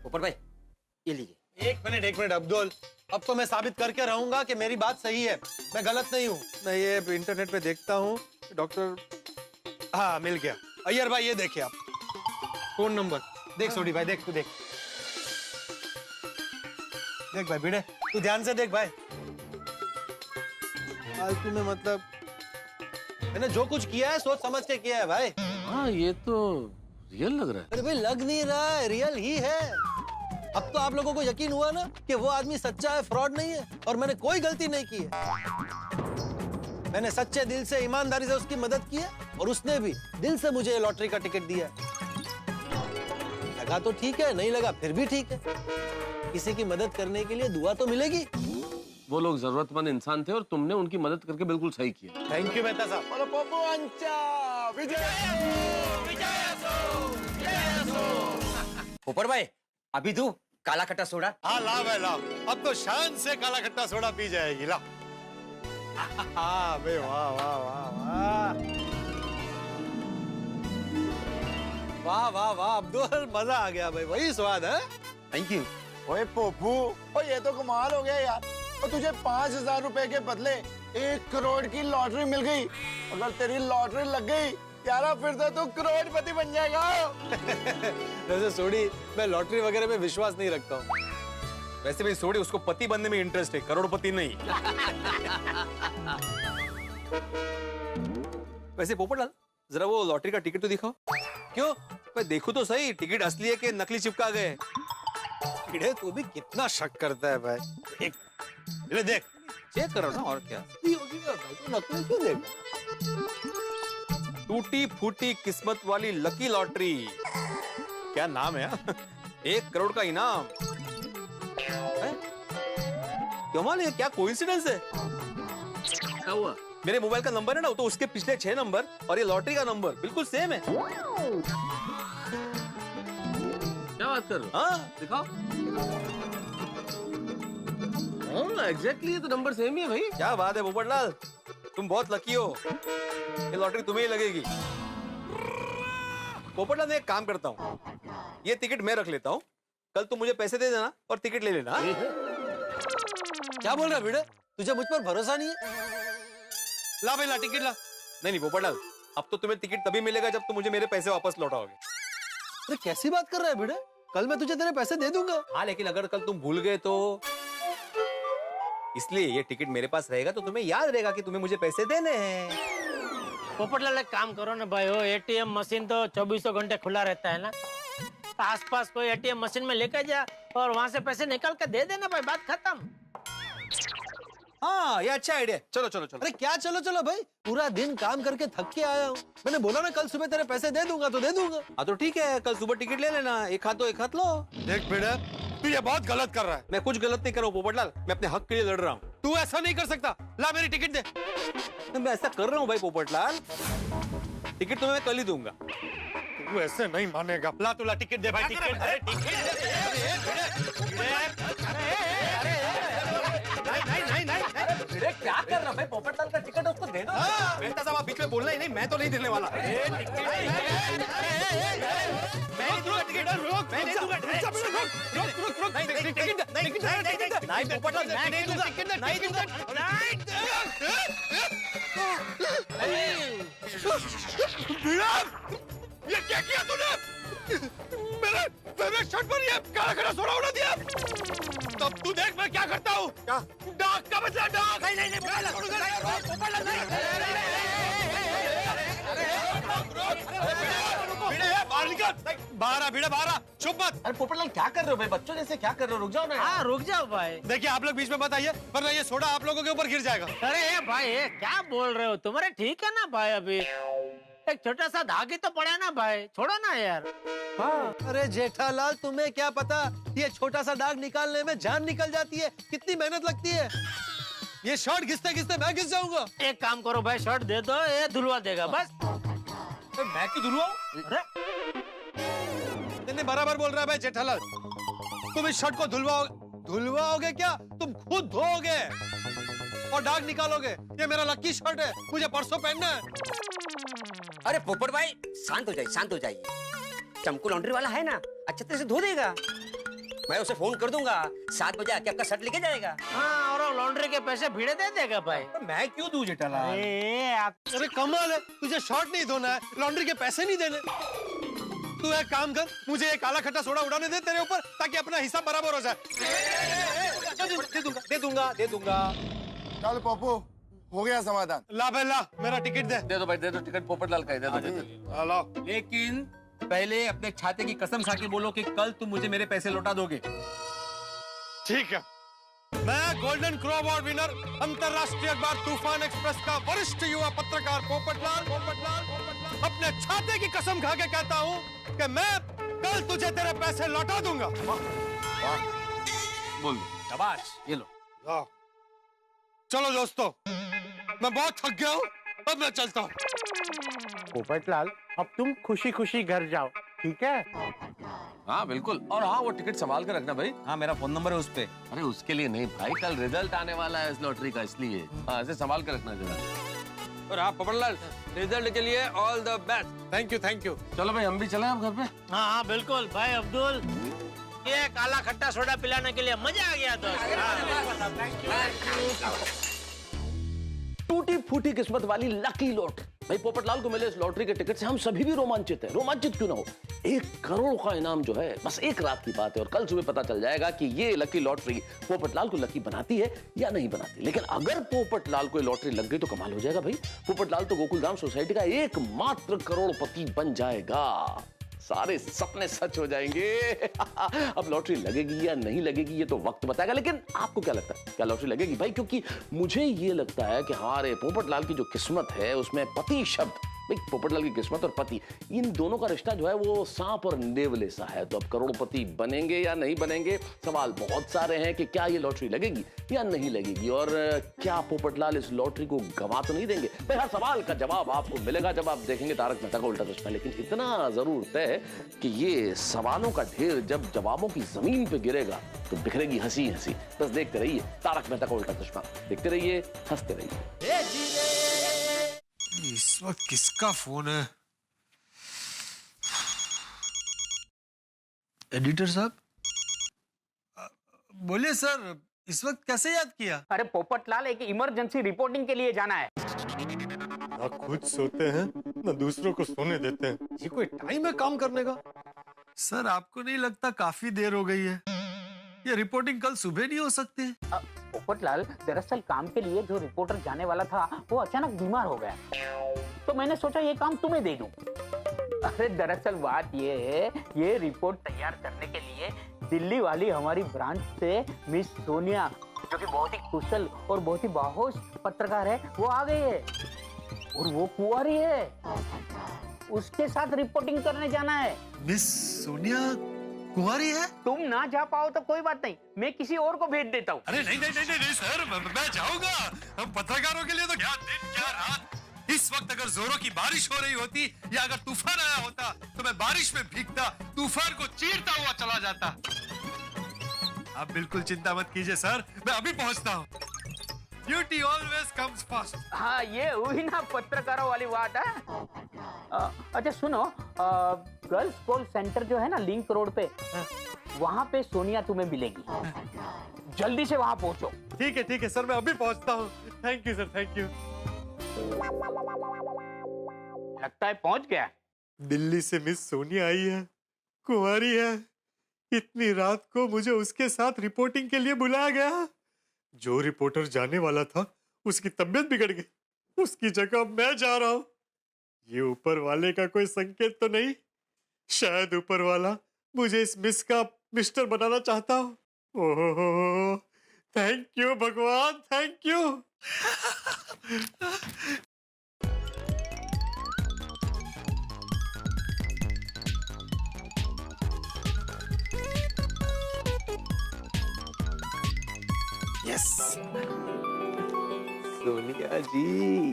ऊपर भाई, ये लीजिए। एक मिनट अब्दुल, अब तो मैं साबित करके रहूंगा कि मेरी बात सही है, मैं गलत नहीं हूँ। मैं ये इंटरनेट पे देखता हूँ, डॉक्टर, हाँ मिल गया। अय्यर भाई, ये देखिए आप, फोन नंबर देख। सोडी भाई देख, तू देख भाई, भिड़े तू ध्यान से देख भाई। फालतू में, मतलब मैंने जो कुछ किया है सोच समझ के किया है भाई। हाँ, ये तो रियल लग रहा है। अरे भाई, लग नहीं रहा है, रियल ही है। अब तो आप लोगों को यकीन हुआ ना कि वो आदमी सच्चा है, फ्रॉड नहीं है, और मैंने कोई गलती नहीं की है। मैंने सच्चे दिल से, ईमानदारी से उसकी मदद की है, और उसने भी दिल से मुझे लॉटरी का टिकट दिया। लगा तो ठीक है, नहीं लगा फिर भी ठीक है। किसी की मदद करने के लिए दुआ तो मिलेगी। वो लोग जरूरतमंद इंसान थे और तुमने उनकी मदद करके बिल्कुल सही किया। थैंक यू मेहता साहब। ऊपर भाई, अभी तू काला खट्टा सोडा। हाँ लाओ भाई लाओ, अब तो शान से काला खट्टा सोडा पी जाएगी। ला। हाँ बे, वाह वाह वाह वाह। वाह वाह वाह अब्दुल, मजा आ गया भाई, वही स्वाद है। Thank you. ओए पोपू, ओ ये तो कमाल हो गया यार। और तुझे 5,000 रुपए के बदले 1 करोड़ की लॉटरी मिल गई। अगर तेरी लॉटरी लग गई यारा, फिर तो तू करोड़पति बन जाएगा। वैसे सोडी, मैं लॉटरी वगैरह में विश्वास नहीं रखता हूँ। वैसे भी सोडी, उसको पति बनने में इंटरेस्ट है, करोड़पति नहीं। वैसे पोपटलाल, जरा वो लॉटरी का टिकट तो दिखाओ। क्यों? मैं देखूं तो सही, टिकट असली है कि नकली चिपका गए। भिड़े, तू भी कितना शक करता है भाई। ले देख, चेक करो ना, और क्या। नकली क्यों देख? टूटी फूटी किस्मत वाली लकी लॉटरी, क्या नाम है। 1 करोड़ का इनाम। कमाल है, क्या कोइंसिडेंस है। क्या हुआ? मेरे मोबाइल का नंबर है ना, तो उसके पिछले 6 नंबर और ये लॉटरी का नंबर बिल्कुल सेम है। क्या बात कर रहे हो? हाँ दिखाओ। हाँ एग्जैक्टली, ये तो नंबर सेम ही है भाई। क्या बात है पोपटलाल, तुम बहुत लकी हो। ये लॉटरी तुम्हें ही लगेगी। पोपटलाल, मैं एक काम करता हूँ, ये टिकट मैं रख लेता हूँ। कल तुम मुझे पैसे दे देना और टिकट ले लेना। क्या बोल रहा है भिड़े? तुझे मुझ पर भरोसा नहीं है? ला भाई, ला टिकट ला। नहीं पोपटलाल, अब तो तुम्हें टिकट तभी मिलेगा जब तुम मुझे मेरे पैसे वापस लौटाओगे। अरे कैसी बात कर रहा है भिड़े? कल मैं तुझे तेरे पैसे दे दूंगा। हाँ, लेकिन अगर कल तुम भूल गए तो, इसलिए ये टिकट मेरे पास रहेगा तो तुम्हें याद रहेगा कि तुम्हें मुझे पैसे देने हैं। पोपटलाल, एक काम करो ना भाई, वो एटीएम मशीन तो 24 घंटे खुला रहता है ना, तो आसपास कोई एटीएम मशीन में लेकर जा और वहां से पैसे निकाल कर दे देना भाई, बात खत्म। हाँ, ये अच्छा आइडिया। चलो चलो चलो। अरे क्या चलो चलो भाई, पूरा दिन काम करके थक के आया हूँ। मैंने बोला ना कल सुबह तेरे पैसे दे दूंगा तो दे दूंगा। हाँ तो ठीक है, कल सुबह टिकट ले लेना। एक हाथ दो, एक हाथ लो। देख भिड़े, तू ये बहुत गलत कर रहा है। मैं कुछ गलत नहीं कर रहा हूँ पोपटलाल, मैं अपने हक के लिए लड़ रहा हूँ। तू ऐसा नहीं कर सकता। ला मेरी टिकट दे। मैं ऐसा कर रहा हूँ भाई पोपटलाल, टिकट तो मैं कल ही दूंगा। तू ऐसे नहीं मानेगा। ला तू ला टिकट दे भाई, टिकट अरे क्या कर रहा भाई? पोपटलाल का टिकट उसको दे दो। मेहता साहब, आप बीच में बोलना ही नहीं, मैं तो नहीं देने वाला। ये क्या किया तूने? मेरे फेवरेट शर्ट पर ये काला काला सोना उड़ा दिया। तब तू देख मैं क्या करता हूँ। क्या? डाक का बदला डाक। नहीं बाहर निकल, बाहर आ भिड़े, बाहर आ। चुप मत। अरे पोपटलाल क्या कर रहे हो भाई? बच्चों जैसे क्या कर रहे हो? रुक जाओ ना। हाँ रुक जाओ भाई। देखिए आप लोग बीच में मत आइए, वरना ये सोडा आप लोगों के ऊपर गिर जाएगा। अरे भाई, क्या बोल रहे हो तुम? अरे ठीक है ना भाई, अभी एक छोटा सा दाग ही तो पड़ा ना भाई, छोड़ो ना यार। हाँ। अरे जेठालाल, तुम्हें क्या पता, ये छोटा सा दाग निकालने में जान निकल जाती है, कितनी मेहनत लगती है। ये शर्ट घिसते घिसते मैं घिस जाऊंगा। एक काम करो भाई, शर्ट दे दो, ये धुलवा देगा बस। मैं क्यों धुलवाऊं? नहीं बराबर बोल रहा है भाई जेठालाल। तुम इस शर्ट को धुलवाओगे क्या? तुम खुद धोओगे और दाग निकालोगे। ये मेरा लकी शर्ट है, मुझे परसों पहनना है। अरे पोपट भाई, शांत हो जाइए, शांत हो जाइए। चमकू लॉन्ड्री वाला है ना, अच्छे तरह से धो देगा। मैं उसे फोन कर दूंगा, 7 बजे आके आपका शर्ट लेके जाएगा। हाँ, और लॉन्ड्री के पैसे भिड़े दे देगा भाई। तो मैं क्यों दूं जेठालाल? अरे कमाल है, तुझे शर्ट नहीं धोना है, लॉन्ड्री के पैसे नहीं देने। तू एक काम कर, मुझे एक काला खट्टा सोडा उड़ाने दे तेरे ऊपर, ताकि अपना हिसाब बराबर हो जाए। दे दूंगा। चल पप्पू, हो गया समाधान। ला भाई ला, मेरा टिकट दे। दे दो भाई, दे दो टिकट। पोपटलाल का दे दो। ला। लेकिन पहले अपने छाते की कसम खा के बोलो कि कल तुम मुझे मेरे पैसे लौटा दोगे। ठीक है। मैं गोल्डन क्रो अवार्ड विनर, अंतरराष्ट्रीय अखबार तूफान एक्सप्रेस का वरिष्ठ युवा पत्रकार पोपटलाल अपने छाते की कसम खा के कहता हूँ कि मैं कल तुझे तेरे पैसे लौटा दूंगा। बोल। शाबाश, ये लो। ला। चलो दोस्तों, मैं बहुत थक गया हूँ, अब मैं चलता हूँ। पोपटलाल, अब तुम खुशी खुशी घर जाओ, ठीक है? हाँ बिल्कुल। और हाँ, वो टिकट संभाल कर रखना भाई। हाँ, मेरा फोन नंबर है उस पे। अरे उसके लिए नहीं भाई, कल रिजल्ट आने वाला है इस लॉटरी का, इसलिए हाँ ऐसे संभाल कर रखना जरा। और हाँ पोपटलाल, रिजल्ट के लिए all the best. Thank you. चलो भाई हम भी चलें आप घर पे। हाँ हाँ बिल्कुल भाई अब्दुल, ये काला खट्टा सोडा पिलाने के लिए मजा आ गया टूटी फूटी किस्मत वाली लकी लॉट। भाई पोपटलाल को मिले इस लॉटरी के टिकट से हम सभी भी रोमांचित हैं। रोमांचित क्यों ना हो, 1 करोड़ का इनाम जो है बस एक रात की बात है और कल सुबह पता चल जाएगा कि ये लकी लॉटरी पोपटलाल को लकी बनाती है या नहीं बनाती। लेकिन अगर पोपटलाल को लॉटरी लग गई तो कमाल हो जाएगा भाई। पोपटलाल तो गोकुलधाम सोसाइटी का एकमात्र करोड़पति बन जाएगा, सारे सपने सच हो जाएंगे। अब लॉटरी लगेगी या नहीं लगेगी ये तो वक्त बताएगा, लेकिन आपको क्या लगता है, क्या लॉटरी लगेगी भाई? क्योंकि मुझे ये लगता है कि हमारे पोपटलाल की जो किस्मत है उसमें पति शब्द, भाई पोपटलाल की किस्मत और पति, इन दोनों का रिश्ता जो है वो सांप और नेवले सा है। तो अब करोड़पति बनेंगे या नहीं बनेंगे, सवाल बहुत सारे हैं कि क्या ये लॉटरी लगेगी या नहीं लगेगी, और क्या पोपटलाल इस लॉटरी को गवा तो नहीं देंगे। भाई हर सवाल का जवाब आपको मिलेगा जब आप देखेंगे तारक मेहता का उल्टा चश्मा। लेकिन इतना जरूर तय है कि ये सवालों का ढेर जब जवाबों की जमीन पे गिरेगा तो बिखरेगी हंसी हंसी। बस देखते रहिए तारक मेहता का उल्टा चश्मा, देखते रहिए, हंसते रहिए। इस वक्त किसका फोन है? एडिटर साहब बोलिए सर, इस वक्त कैसे याद किया? अरे पोपटलाल, एक इमरजेंसी रिपोर्टिंग के लिए जाना है। ना खुद सोते हैं ना दूसरों को सोने देते हैं, ये कोई टाइम है काम करने का? सर आपको नहीं लगता काफी देर हो गई है? ये रिपोर्टिंग कल सुबह नहीं हो सकती? पोपटलाल, दरअसल काम के लिए जो रिपोर्टर जाने वाला था वो अचानक बीमार हो गया, तो मैंने सोचा ये काम तुम्हें दे दूं। अरे दरअसल बात ये है, ये रिपोर्ट तैयार करने के लिए दिल्ली वाली हमारी ब्रांच से मिस सोनिया, जो कि बहुत ही कुशल और बहुत ही बाहोश पत्रकार है, वो आ गई है और वो कुंवारी है। उसके साथ रिपोर्टिंग करने जाना है। मिस सोनिया कुंवारी है? तुम ना जा पाओ तो कोई बात नहीं, मैं किसी और को भेज देता हूँ। अरे नहीं सर, मैं जाऊंगा। हम पत्रकारों के लिए तो क्या दिन क्या रात। इस वक्त अगर जोरों की बारिश हो रही होती या अगर तूफान आया होता तो मैं बारिश में भीगता, तूफान को चीरता हुआ चला जाता। आप बिल्कुल चिंता मत कीजिए सर, मैं अभी पहुंचता हूँ। Duty always comes first. हाँ, ये हुई ना पत्रकारों वाली बात है। अच्छा सुनो, गर्ल्स कॉल सेंटर जो है ना लिंक रोड पे, वहाँ पे सोनिया तुम्हें मिलेगी। जल्दी से वहाँ पहुँचो। ठीक है सर, मैं अभी पहुँचता हूँ। Thank you sir, thank you. लगता है पहुँच गया। दिल्ली से मिस सोनिया आई है, कुंवारी है। इतनी रात को मुझे उसके साथ रिपोर्टिंग के लिए बुलाया गया। जो रिपोर्टर जाने वाला था उसकी तबीयत बिगड़ गई, उसकी जगह मैं जा रहा हूं। ये ऊपर वाले का कोई संकेत तो नहीं? शायद ऊपर वाला मुझे इस मिस का मिस्टर बनाना चाहता हो। ओहो, थैंक यू भगवान, थैंक यू। यस सोनिया जी,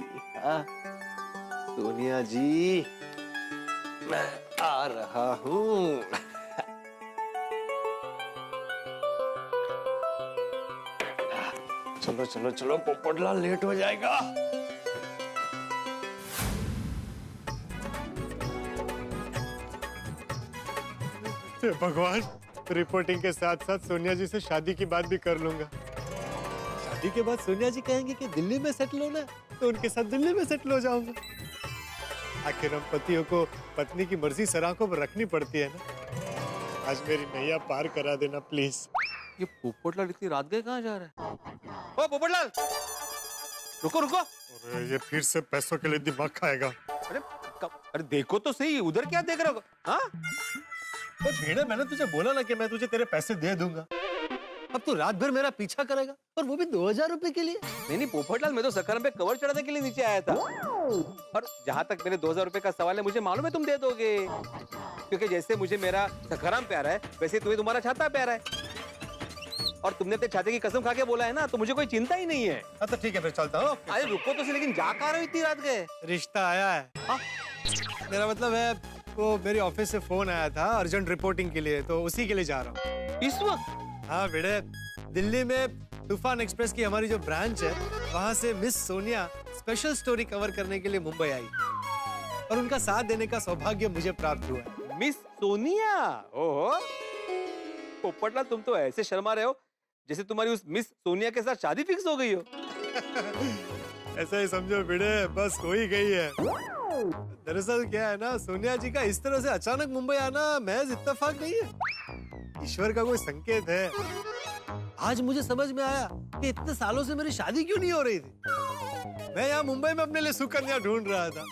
सोनिया जी, मैं आ रहा हूँ। चलो पोपटलाल लेट हो जाएगा। भगवान, रिपोर्टिंग के साथ साथ सोनिया जी से शादी की बात भी कर लूंगा। शादी के बाद सोनिया जी कहेंगे कि दिल्ली में सेटल होना है, तो उनके साथ दिल्ली में सेटल हो जाऊंगा। आखिर हम पतियों को पत्नी की मर्जी सर आंखों पर रखनी पड़ती है ना। आज मेरी नैया पार करा देना प्लीज। ये पोपटलाल इतनी रात गए कहाँ जा रहा है? ओ पोपटलाल, रुको। अरे ये फिर से पैसों के लिए दिमाग खाएगा। अरे देखो तो सही, उधर क्या देख रहे हो? हाँ? भीड़े, मैंने तुझे बोला ना कि मैं तुझे तेरे पैसे दे दूंगा। अब तू रात भर मेरा पीछा करेगा, और वो भी 2000 रुपए के लिए? नहीं पोपटलाल, मैं तो सखरम पे कवर चढ़ाने के लिए नीचे आया था। और जहाँ तक मेरे 2000 रुपए का सवाल है, मुझे मालूम है तुम दे दोगे, क्योंकि जैसे मुझे मेरा सखराम प्यारा है वैसे तुम्हें तुम्हारा छाता प्यारा है। और तुमने अपने छाते की कसम खा के बोला है ना, तो मुझे कोई चिंता ही नहीं है। तो ठीक है, फिर चलता हूँ। अरे रुको तो सही, लेकिन जा कहाँ रहे हो इतनी रात गए? रिश्ता आया है। मेरा मतलब है, वो मेरी ऑफिस से फोन आया था अर्जेंट रिपोर्टिंग के लिए, तो उसी के लिए जा रहा हूँ इस वक्त। हाँ बेटे, दिल्ली में तूफान एक्सप्रेस की हमारी जो ब्रांच है, वहां से miss Sonia special story cover करने के लिए मुंबई आई और उनका साथ देने का सौभाग्य मुझे प्राप्त हुआ। मिस सोनिया, ओहो पोपटलाल, तुम तो ऐसे शर्मा रहे हो जैसे तुम्हारी उस मिस सोनिया के साथ शादी फिक्स हो गई हो। ऐसा ही समझो भिड़े, बस हो ही गई है। दरअसल क्या है ना, सोनिया जी का इस तरह से अचानक मुंबई आना महज इत्तेफाक नहीं है, ईश्वर का कोई संकेत है। आज मुझे समझ में आया कि इतने सालों से मेरी शादी क्यों नहीं हो रही थी। मैं यहाँ मुंबई में अपने लिए सुकन्या ढूंढ रहा था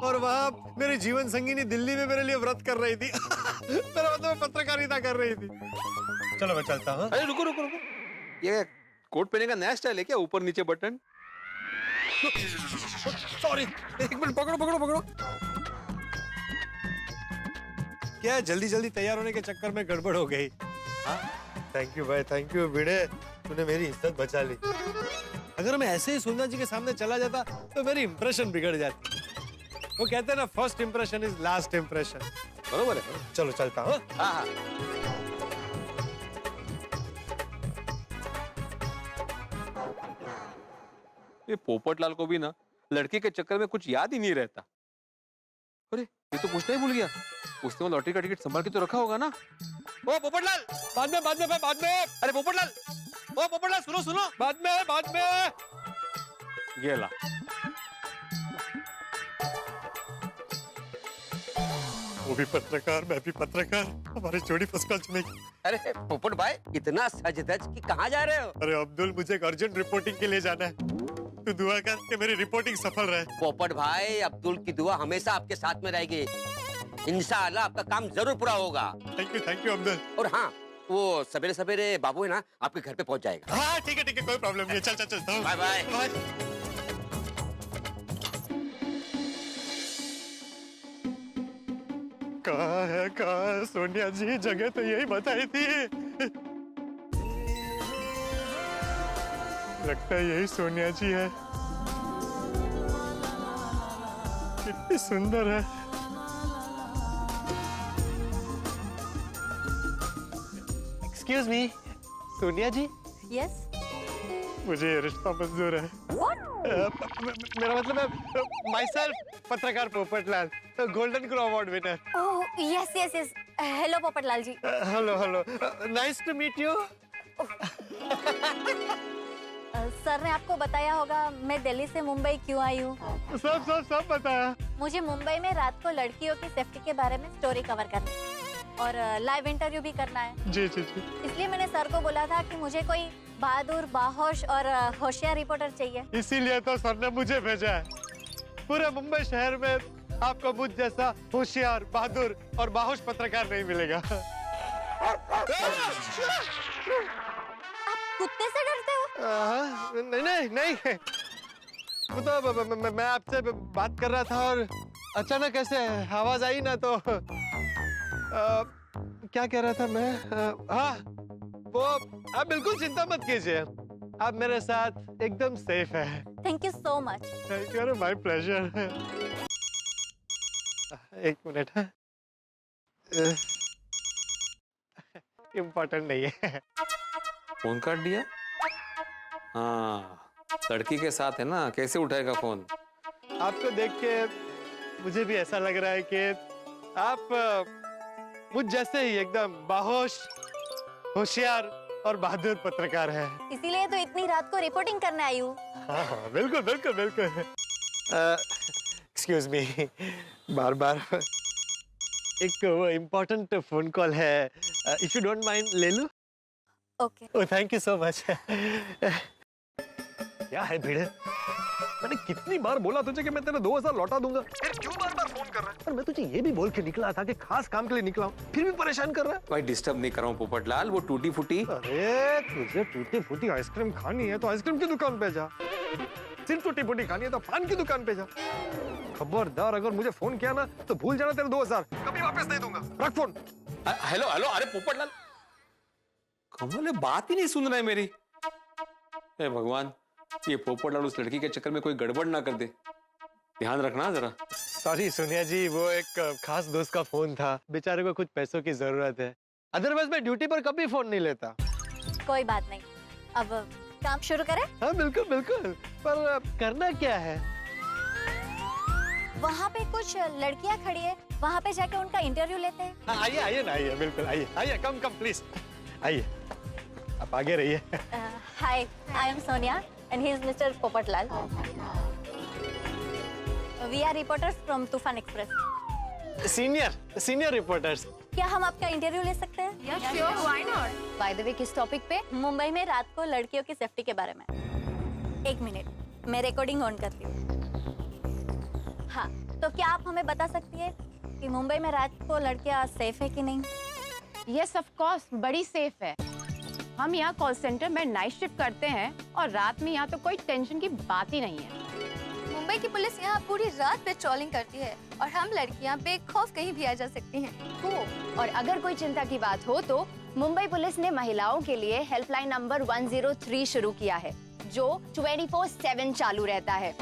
और वहाँ मेरी जीवन संगिनी दिल्ली में मेरे लिए व्रत कर रही थी। मेरा मतलब पत्रकारिता कर रही थी। चलो मैं चलता हूँ। अरे रुको रुको रुको, ये कोट पहनने का नया स्टाइल है क्या, ऊपर नीचे बटन? सॉरी, एक मिनट, पकड़ो पकड़ो पकड़ो। क्या जल्दी जल्दी तैयार होने के चक्कर में गड़बड़ हो गई। थैंक यू भाई, थैंक यू भिड़े, तूने मेरी इज्जत बचा ली। अगर मैं ऐसे ही सोनिया जी के सामने चला जाता तो मेरी इंप्रेशन बिगड़ जाती। वो कहते हैं ना, first impression is last impression. बरोबर है। चलो चलता हूँ। हाँ। ये पोपटलाल को भी ना लड़के के चक्कर में कुछ याद ही नहीं रहता। अरे ये तो पूछना ही भूल गया, उसने वो लॉटरी का टिकट संभाल के तो रखा होगा ना। ओ पोपटलाल, बाद में बाद में। अरे पोपटलाल, ओ पोपटलाल, सुनो सुनो, बाद में। गेला। वो भी पत्रकार, मैं भी पत्रकार, हमारी जोड़ी फर्स्ट क्लास चलेगी। अरे पोपट भाई, इतना सज धज कि कहाँ जा रहे हो? अरे अब्दुल, मुझे एक अर्जेंट रिपोर्टिंग के लिए जाना है, तू दुआ कर कि मेरी रिपोर्टिंग सफल रहे। पोपट भाई, अब्दुल की दुआ हमेशा आपके साथ में रहेगी। इंशाअल्लाह आपका काम जरूर पूरा होगा। Thank you Abdul. और हाँ, वो सवेरे सवेरे बाबू है ना, आपके घर पे पहुंच जाएगा। हाँ ठीक है, कोई प्रॉब्लम नहीं है। चलता हूँ। Bye bye. कहाँ है सोनिया जी? जगह तो यही बताई थी। लगता है यही सोनिया जी है। कितनी सुंदर है। एक्सक्यूज मी, सोनिया जी। यस। मुझे ये रिश्ता मंजूर है। मेरा मतलब है माई सेल्फ, पत्रकार Popatlal, golden crow award winner. Oh yes yes yes. Hello Popatlal ji. Hello, nice to meet you. Sir ने आपको बताया होगा मैं दिल्ली से मुंबई क्यों आई हूँ? सब बताया। मुझे मुंबई में रात को लड़कियों की सेफ्टी के बारे में स्टोरी कवर करनी है और लाइव इंटरव्यू भी करना है। जी। इसलिए मैंने सर को बोला था कि मुझे कोई बहादुर, बाहोश और होशियार रिपोर्टर चाहिए। इसीलिए तो सर ने मुझे भेजा है। पूरे मुंबई शहर में आपको मुझ जैसा होशियार, बहादुर और बाहोश पत्रकार नहीं मिलेगा। कुत्ते से डरते हो? नहीं। वो तो मैं आपसे बात कर रहा था और अचानक ऐसे आवाज आई ना, तो क्या कह रहा था मैं? हाँ, वो आप बिल्कुल चिंता मत कीजिए, आप मेरे साथ एकदम सेफ है। Thank you so much. Thank you, my pleasure. एक मिनट है, इम्पोर्टेंट नहीं है। फोन काट दिया। हाँ, लड़की के साथ है ना, कैसे उठाएगा फोन? आपको देख के मुझे भी ऐसा लग रहा है कि आप मुझ जैसे ही एकदम बाहोश, होशियार और बहादुर पत्रकार है। इसीलिए तो इतनी रात को रिपोर्टिंग करने आई हूँ। हाँ, बिल्कुल। एक्सक्यूज मी, बार एक वो इम्पोर्टेंट फोन कॉल है, इफ यू डोंट माइंड ले लूं? Okay. Oh thank you so much. क्या है भिड़े, मैंने कितनी बार बोला तुझे कि मैं तेरे 2000 लौटा दूंगा, फिर क्यों बार फोन कर रहा है? और मैं तुझे ये भी बोल के निकला था कि खास काम के लिए निकला हूँ, फिर भी परेशान कर रहा है। भाई डिस्टर्ब नहीं कर रहा हूँ पोपटलाल, वो टूटी फूटी। अरे तुझे टूटी फूटी आइसक्रीम खानी है तो आइसक्रीम की दुकान पे जा, सिर्फ टूटी फूटी खानी है तो पान की दुकान पे जा। खबरदार अगर मुझे फोन किया ना तो भूल जाना, तेरे 2000 कभी वापस नहीं दूंगा। रख फोन। हेलो, अरे पोपटलाल, कमल बात ही नहीं सुन रहा है मेरी। हे भगवान, ये पोपटलाल उस लड़की के चक्कर में कोई गड़बड़ ना कर दे, ध्यान रखना जरा। सॉरी सोनिया जी, वो एक खास दोस्त का फोन था, बेचारे को कुछ पैसों की जरूरत है, अदरवाइज मैं ड्यूटी पर कभी फोन नहीं लेता। कोई बात नहीं, अब काम शुरू करें? हाँ बिल्कुल बिल्कुल, पर करना क्या है? वहाँ पे कुछ लड़कियाँ खड़ी है, वहाँ पे जाके उनका इंटरव्यू लेते हैं। आइए आइए ना, आइए बिल्कुल, आइए आइए, कम कम प्लीज आइए, आप आगे रहिए। Hi, I am Sonia and he is mister Popatlal. We are reporters from Toofan Express. Senior reporters. क्या हम आपका इंटरव्यू ले सकते हैं? Yes, sure, why not? By the way, किस टॉपिक पे? मुंबई में रात को लड़कियों की सेफ्टी के बारे में। एक मिनट, मैं रिकॉर्डिंग ऑन करती हूँ। हाँ, तो क्या आप हमें बता सकती है कि मुंबई में रात को लड़कियाँ सेफ है कि नहीं? Yes, of course, बड़ी सेफ है। हम यहाँ कॉल सेंटर में नाइट शिफ्ट करते हैं और रात में यहाँ तो कोई टेंशन की बात ही नहीं है। मुंबई की पुलिस यहाँ पूरी रात पेट्रोलिंग करती है और हम लड़कियाँ बेखौफ कहीं भी आ जा सकती हैं। और अगर कोई चिंता की बात हो तो मुंबई पुलिस ने महिलाओं के लिए हेल्पलाइन नंबर 103 शुरू किया है, जो 24/7 चालू रहता है,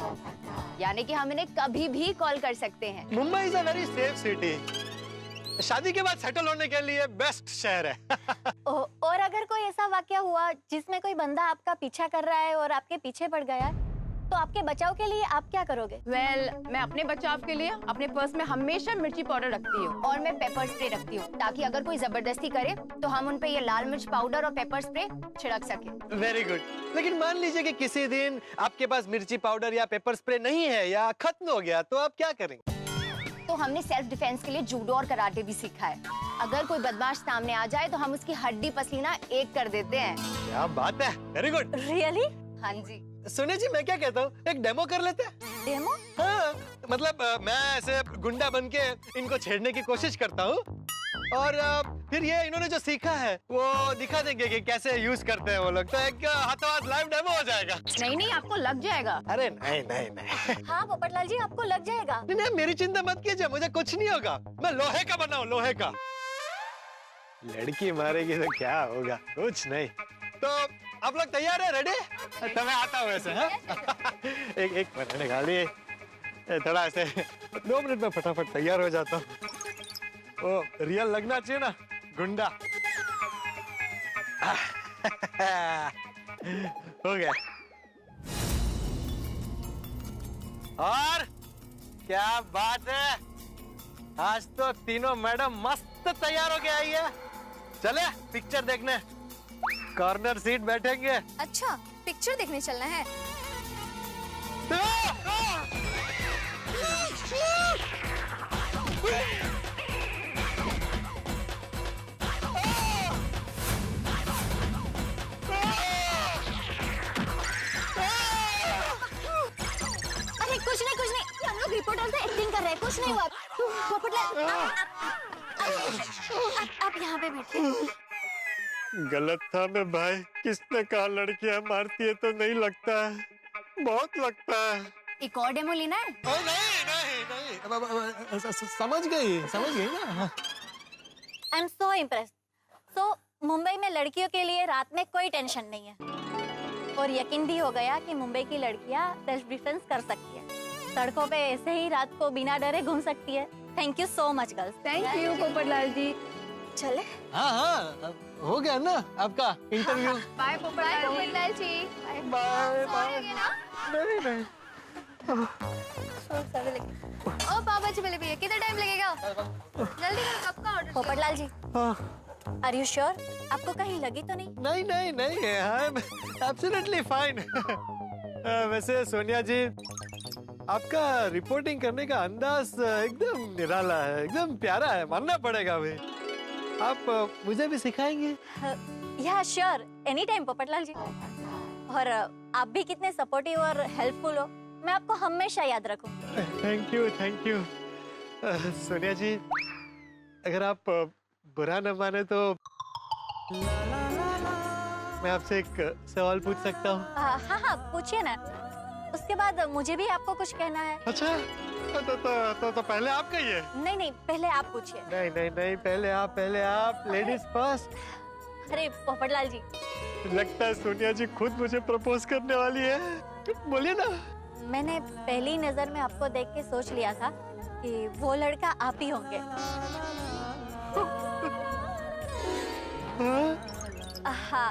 यानी कि हम इन्हें कभी भी कॉल कर सकते हैं। Mumbai is a very safe city. शादी के बाद सेटल होने के लिए बेस्ट शहर है। और अगर कोई ऐसा वाकया हुआ जिसमें कोई बंदा आपका पीछा कर रहा है और आपके पीछे पड़ गया, तो आपके बचाव के लिए आप क्या करोगे? मैं अपने बचाव के लिए अपने पर्स में हमेशा मिर्ची पाउडर रखती हूँ और मैं पेपर स्प्रे रखती हूँ, ताकि अगर कोई जबरदस्ती करे तो हम उन पे ये लाल मिर्च पाउडर और पेपर स्प्रे छिड़क सके। Very good. लेकिन मान लीजिए कि किसी दिन आपके पास मिर्ची पाउडर या पेपर स्प्रे नहीं है या खत्म हो गया, तो आप क्या करेंगे? तो हमने सेल्फ डिफेंस के लिए जूडो और कराटे भी सीखा है। अगर कोई बदमाश सामने आ जाए तो हम उसकी हड्डी पसीना एक कर देते हैं। क्या बात है, वेरी गुड। रियली? हाँ जी। सुनिए जी, मैं क्या कहता हूँ, एक डेमो कर लेते हैं। डेमो? हाँ, मतलब मैं ऐसे गुंडा बन के इनको छेड़ने की कोशिश करता हूँ और फिर ये इन्होंने जो सीखा है वो दिखा देंगे कि कैसे यूज करते हैं वो लोग। तो एक हाथों हाथ लाइव डेमो हो जाएगा। नहीं, आपको लग जाएगा। अरे नहीं। हाँ पोपटलाल जी, आपको लग जाएगा। नहीं, मेरी चिंता मत कीजिए, मुझे कुछ नहीं होगा। मैं लोहे का बना हूँ, लोहे का। लड़की मारेगी तो क्या होगा, कुछ नहीं। तो आप लोग तैयार है? रेडी? तो मैं आता हूँ ऐसे। हाँ? एक मिनट निकालिए, थोड़ा ऐसे 2 मिनट में फटाफट तैयार हो जाता हूँ। ओ रियल लगना चाहिए ना, गुंडा। हो गया। और क्या बात है, आज तो तीनों मैडम मस्त तैयार हो के आई है। चले पिक्चर देखने, कॉर्नर सीट बैठेंगे। अच्छा, पिक्चर देखने चलना है? अरे कुछ नहीं, हम लोग रिपोर्टर से एक्टिंग कर रहे हैं, कुछ नहीं हुआ। पोपटलाल, आप यहाँ पे बैठिए। गलत था मैं भाई, किसने कहा लड़कियां मारती है? तो नहीं लगता है, बहुत लगता है। एक और डेमो लेना है? नहीं, समझ गई ना। I am so impressed. So Mumbai में लड़कियों के लिए रात में कोई टेंशन नहीं है और यकीन भी हो गया कि मुंबई की लड़कियां सेल्फ डिफेंस कर सकती है, सड़कों पे ऐसे ही रात को बिना डरे घूम सकती है। Thank you so much girls. Thank you Popatlal ji. चले? हाँ, हो गया ना आपका interview. Bye Popatlal ji. Bye. नहीं। ओ पाव भाजी वाले भैया, कितना टाइम लगेगा? जल्दी करो, कब का order? Popatlal ji, are you sure? आपको कहीं लगी तो नहीं? नहीं, आई एम एब्सोल्युटली फाइन। वैसे सोनिया जी, आपका रिपोर्टिंग करने का अंदाज एकदम निराला है, एकदम प्यारा है, मानना पड़ेगा भाई। आप मुझे भी सिखाएंगे? या श्योर, एनी टाइम पोपटलाल जी। और आप भी कितने सपोर्टिव और हेल्पफुल हो, मैं आपको हमेशा याद रखूंगी। Thank you. सोनिया जी, अगर आप बुरा न माने तो मैं आपसे एक सवाल पूछ सकता हूँ? हाँ, पूछिए ना। उसके बाद मुझे भी आपको कुछ कहना है। अच्छा, तो पहले आप कहिए। नहीं, पहले आप पूछिए। नहीं, पहले आप, लेडीज फर्स्ट। अरे पोपटलाल जी, लगता है सोनिया जी खुद मुझे प्रपोज करने वाली है, बोलिए ना। मैंने पहली नजर में आपको देख के सोच लिया था कि वो लड़का आप ही होंगे। हाँ,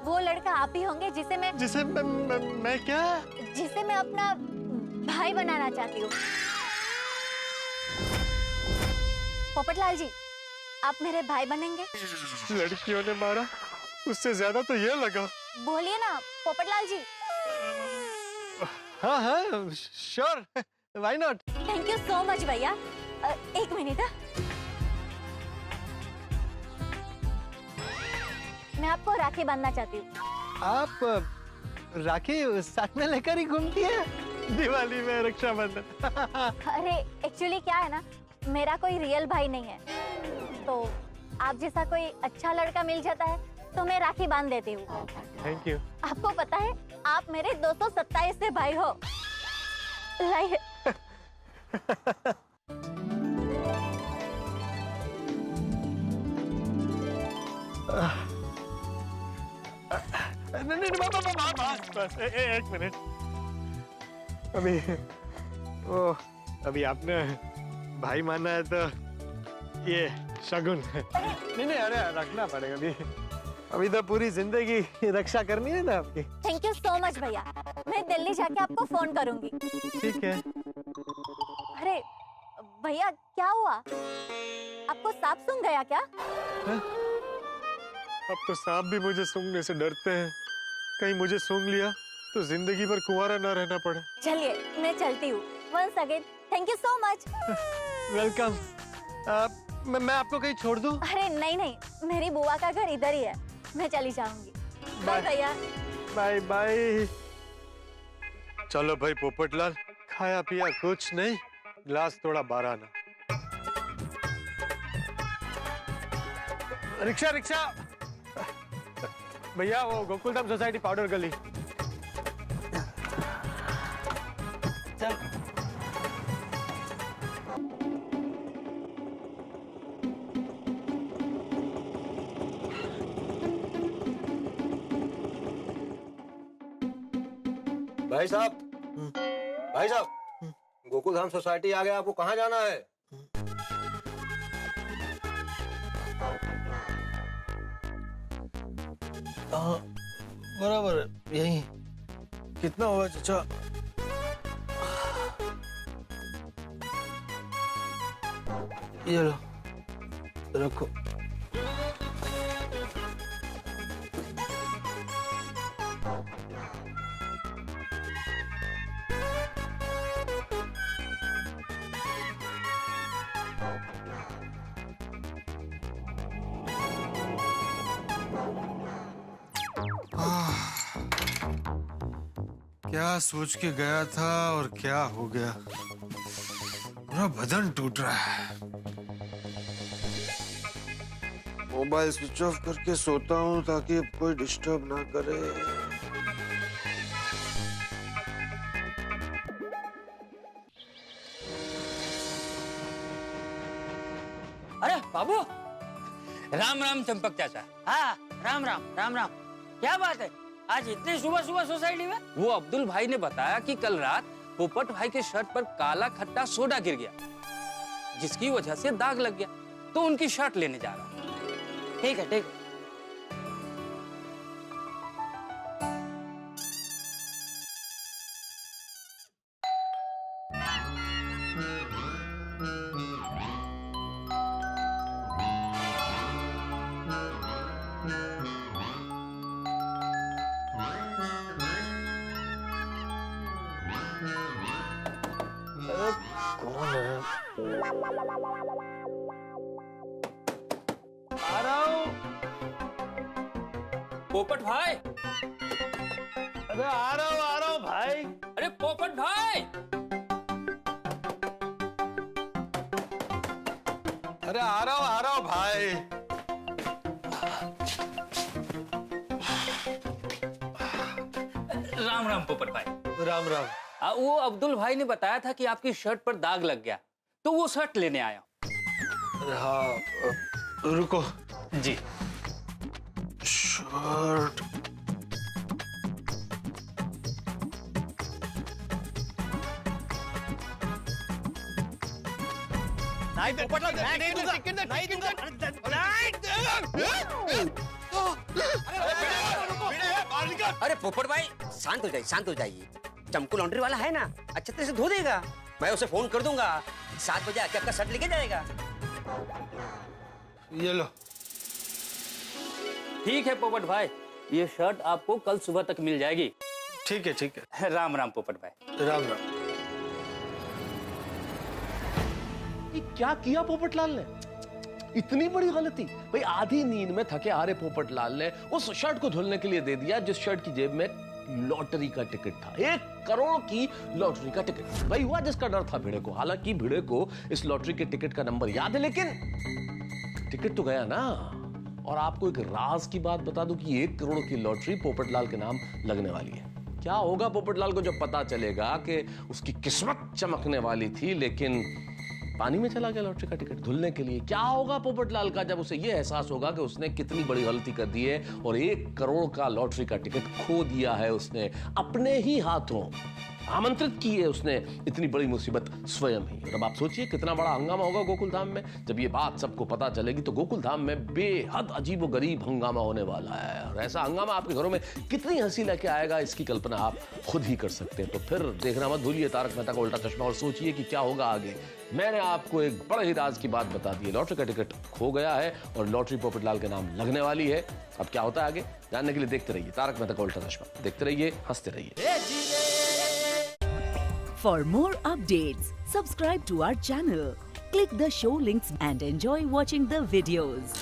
वो लड़का आप ही होंगे जिसे मैं मैं क्या? जिसे मैं अपना भाई बनाना चाहती हूँ। पोपटलाल जी, आप मेरे भाई बनेंगे? लड़कियों ने मारा, उससे ज्यादा तो ये लगा। बोलिए ना पोपटलाल जी। हाँ हाँ, sure, why not. Thank you so much भैया। एक मिनट। मैं आपको राखी बांधना चाहती हूँ। आप राखी साथ में लेकर ही घूमती है दिवाली में, रक्षाबंधन? अरे एक्चुअली क्या है ना, मेरा कोई रियल भाई नहीं है, तो आप जैसा कोई अच्छा लड़का मिल जाता है तो मैं राखी बांध देती हूँ। Thank you. आपको पता है आप मेरे 227 से भाई हो। लाइए। नहीं, बस एक मिनट। अभी आपने भाई माना है तो ये शगुन है। नहीं, अरे रखना पड़ेगा अभी तो पूरी जिंदगी रक्षा करनी है ना आपकी। थैंक यू सो मच भैया, मैं दिल्ली जाके आपको फोन करूंगी। ठीक है। अरे भैया, क्या हुआ? आपको सांप सूंघ गया क्या? है? अब तो सांप भी मुझे सूंघने से डरते हैं, कहीं मुझे सूंघ लिया तो जिंदगी भर कुंवारा ना रहना पड़े। चलिए मैं चलती हूँ। Once again thank you so much. Welcome. मैं आपको कहीं छोड़ दूं? अरे नहीं, मेरी बुआ का घर इधर ही है, मैं चली जाऊंगी। बाय भैया। Bye bye. चलो भाई पोपटलाल, खाया पिया कुछ नहीं, ग्लास थोड़ा बारह ना। रिक्शा भैया, वो गोकुलधाम सोसाइटी पाउडर गली। चल। भाई साहब, गोकुलधाम सोसाइटी आ गया, आपको कहाँ जाना है? बराबर है, यही। कितना हुआ चाचा? ये लो, रखो। क्या सोच के गया था और क्या हो गया, पूरा बदन टूट रहा है। मोबाइल स्विच ऑफ करके सोता हूँ ताकि कोई डिस्टर्ब ना करे। अरे बाबू, राम राम चंपक चाचा। हाँ, राम राम राम राम। क्या बात है, आज इतने सुबह सुबह सोसाइटी में? वो अब्दुल भाई ने बताया कि कल रात पोपट भाई के शर्ट पर काला खट्टा सोडा गिर गया, जिसकी वजह से दाग लग गया, तो उनकी शर्ट लेने जा रहा हूँ। ठीक है, ठीक है। आ रहा हूँ। पोपट भाई, अरे आ रहा हूँ भाई। अरे पोपट भाई, अरे आ रहा हूँ भाई। राम राम पोपट भाई। राम राम। वो अब्दुल भाई ने बताया था कि आपकी शर्ट पर दाग लग गया, तो वो शर्ट लेने आया। हाँ, रुको जी। शर्ट, नहीं अरे पोपट भाई शांत हो जाइए। चमकू लॉन्ड्री वाला है ना, अच्छे तरह से धो देगा। मैं उसे फोन कर दूंगा, 7 बजे आके आपका शर्ट लेके जाएगा। ये लो। ठीक है पोपट भाई, ये शर्ट आपको कल सुबह तक मिल जाएगी। ठीक है। राम राम पोपट भाई। राम राम। ये क्या किया पोपटलाल ने? इतनी बड़ी गलती भाई। आधी नींद में थके आ रहे पोपटलाल ने उस शर्ट को धुलने के लिए दे दिया जिस शर्ट की जेब में लॉटरी का टिकट था। 1 करोड़ की लॉटरी का टिकट। भाई हुआ जिसका डर था भिड़े को। हालांकि भिड़े को इस लॉटरी के टिकट का नंबर याद है, लेकिन टिकट तो गया ना। और आपको एक राज की बात बता दूं कि 1 करोड़ की लॉटरी पोपटलाल के नाम लगने वाली है। क्या होगा पोपटलाल को जब पता चलेगा कि उसकी किस्मत चमकने वाली थी लेकिन पानी में चला गया लॉटरी का टिकट धुलने के लिए? क्या होगा पोपटलाल का जब उसे यह एहसास होगा कि उसने कितनी बड़ी गलती कर दी है और 1 करोड़ का लॉटरी का टिकट खो दिया है उसने अपने ही हाथों। आमंत्रित की है उसने इतनी बड़ी मुसीबत स्वयं ही। और अब आप सोचिए कितना बड़ा हंगामा होगा गोकुल धाम में जब ये बात सबको पता चलेगी। तो गोकुल धाम में बेहद अजीबोगरीब हंगामा होने वाला है। और ऐसा हंगामा आपके घरों में कितनी हंसी लेके आएगा इसकी कल्पना आप खुद ही कर सकते हैं। तो फिर देखना मत भूलिए तारक मेहता का उल्टा चश्मा और सोचिए कि क्या होगा आगे। मैंने आपको एक बड़े ही राज की बात बता दी है। लॉटरी का टिकट खो गया है और लॉटरी पोपटलाल के नाम लगने वाली है। अब क्या होता है आगे जानने के लिए देखते रहिए तारक मेहता का उल्टा चश्मा। देखते रहिए, हंसते रहिए। For more updates, subscribe to our channel, click the show links and enjoy watching the videos.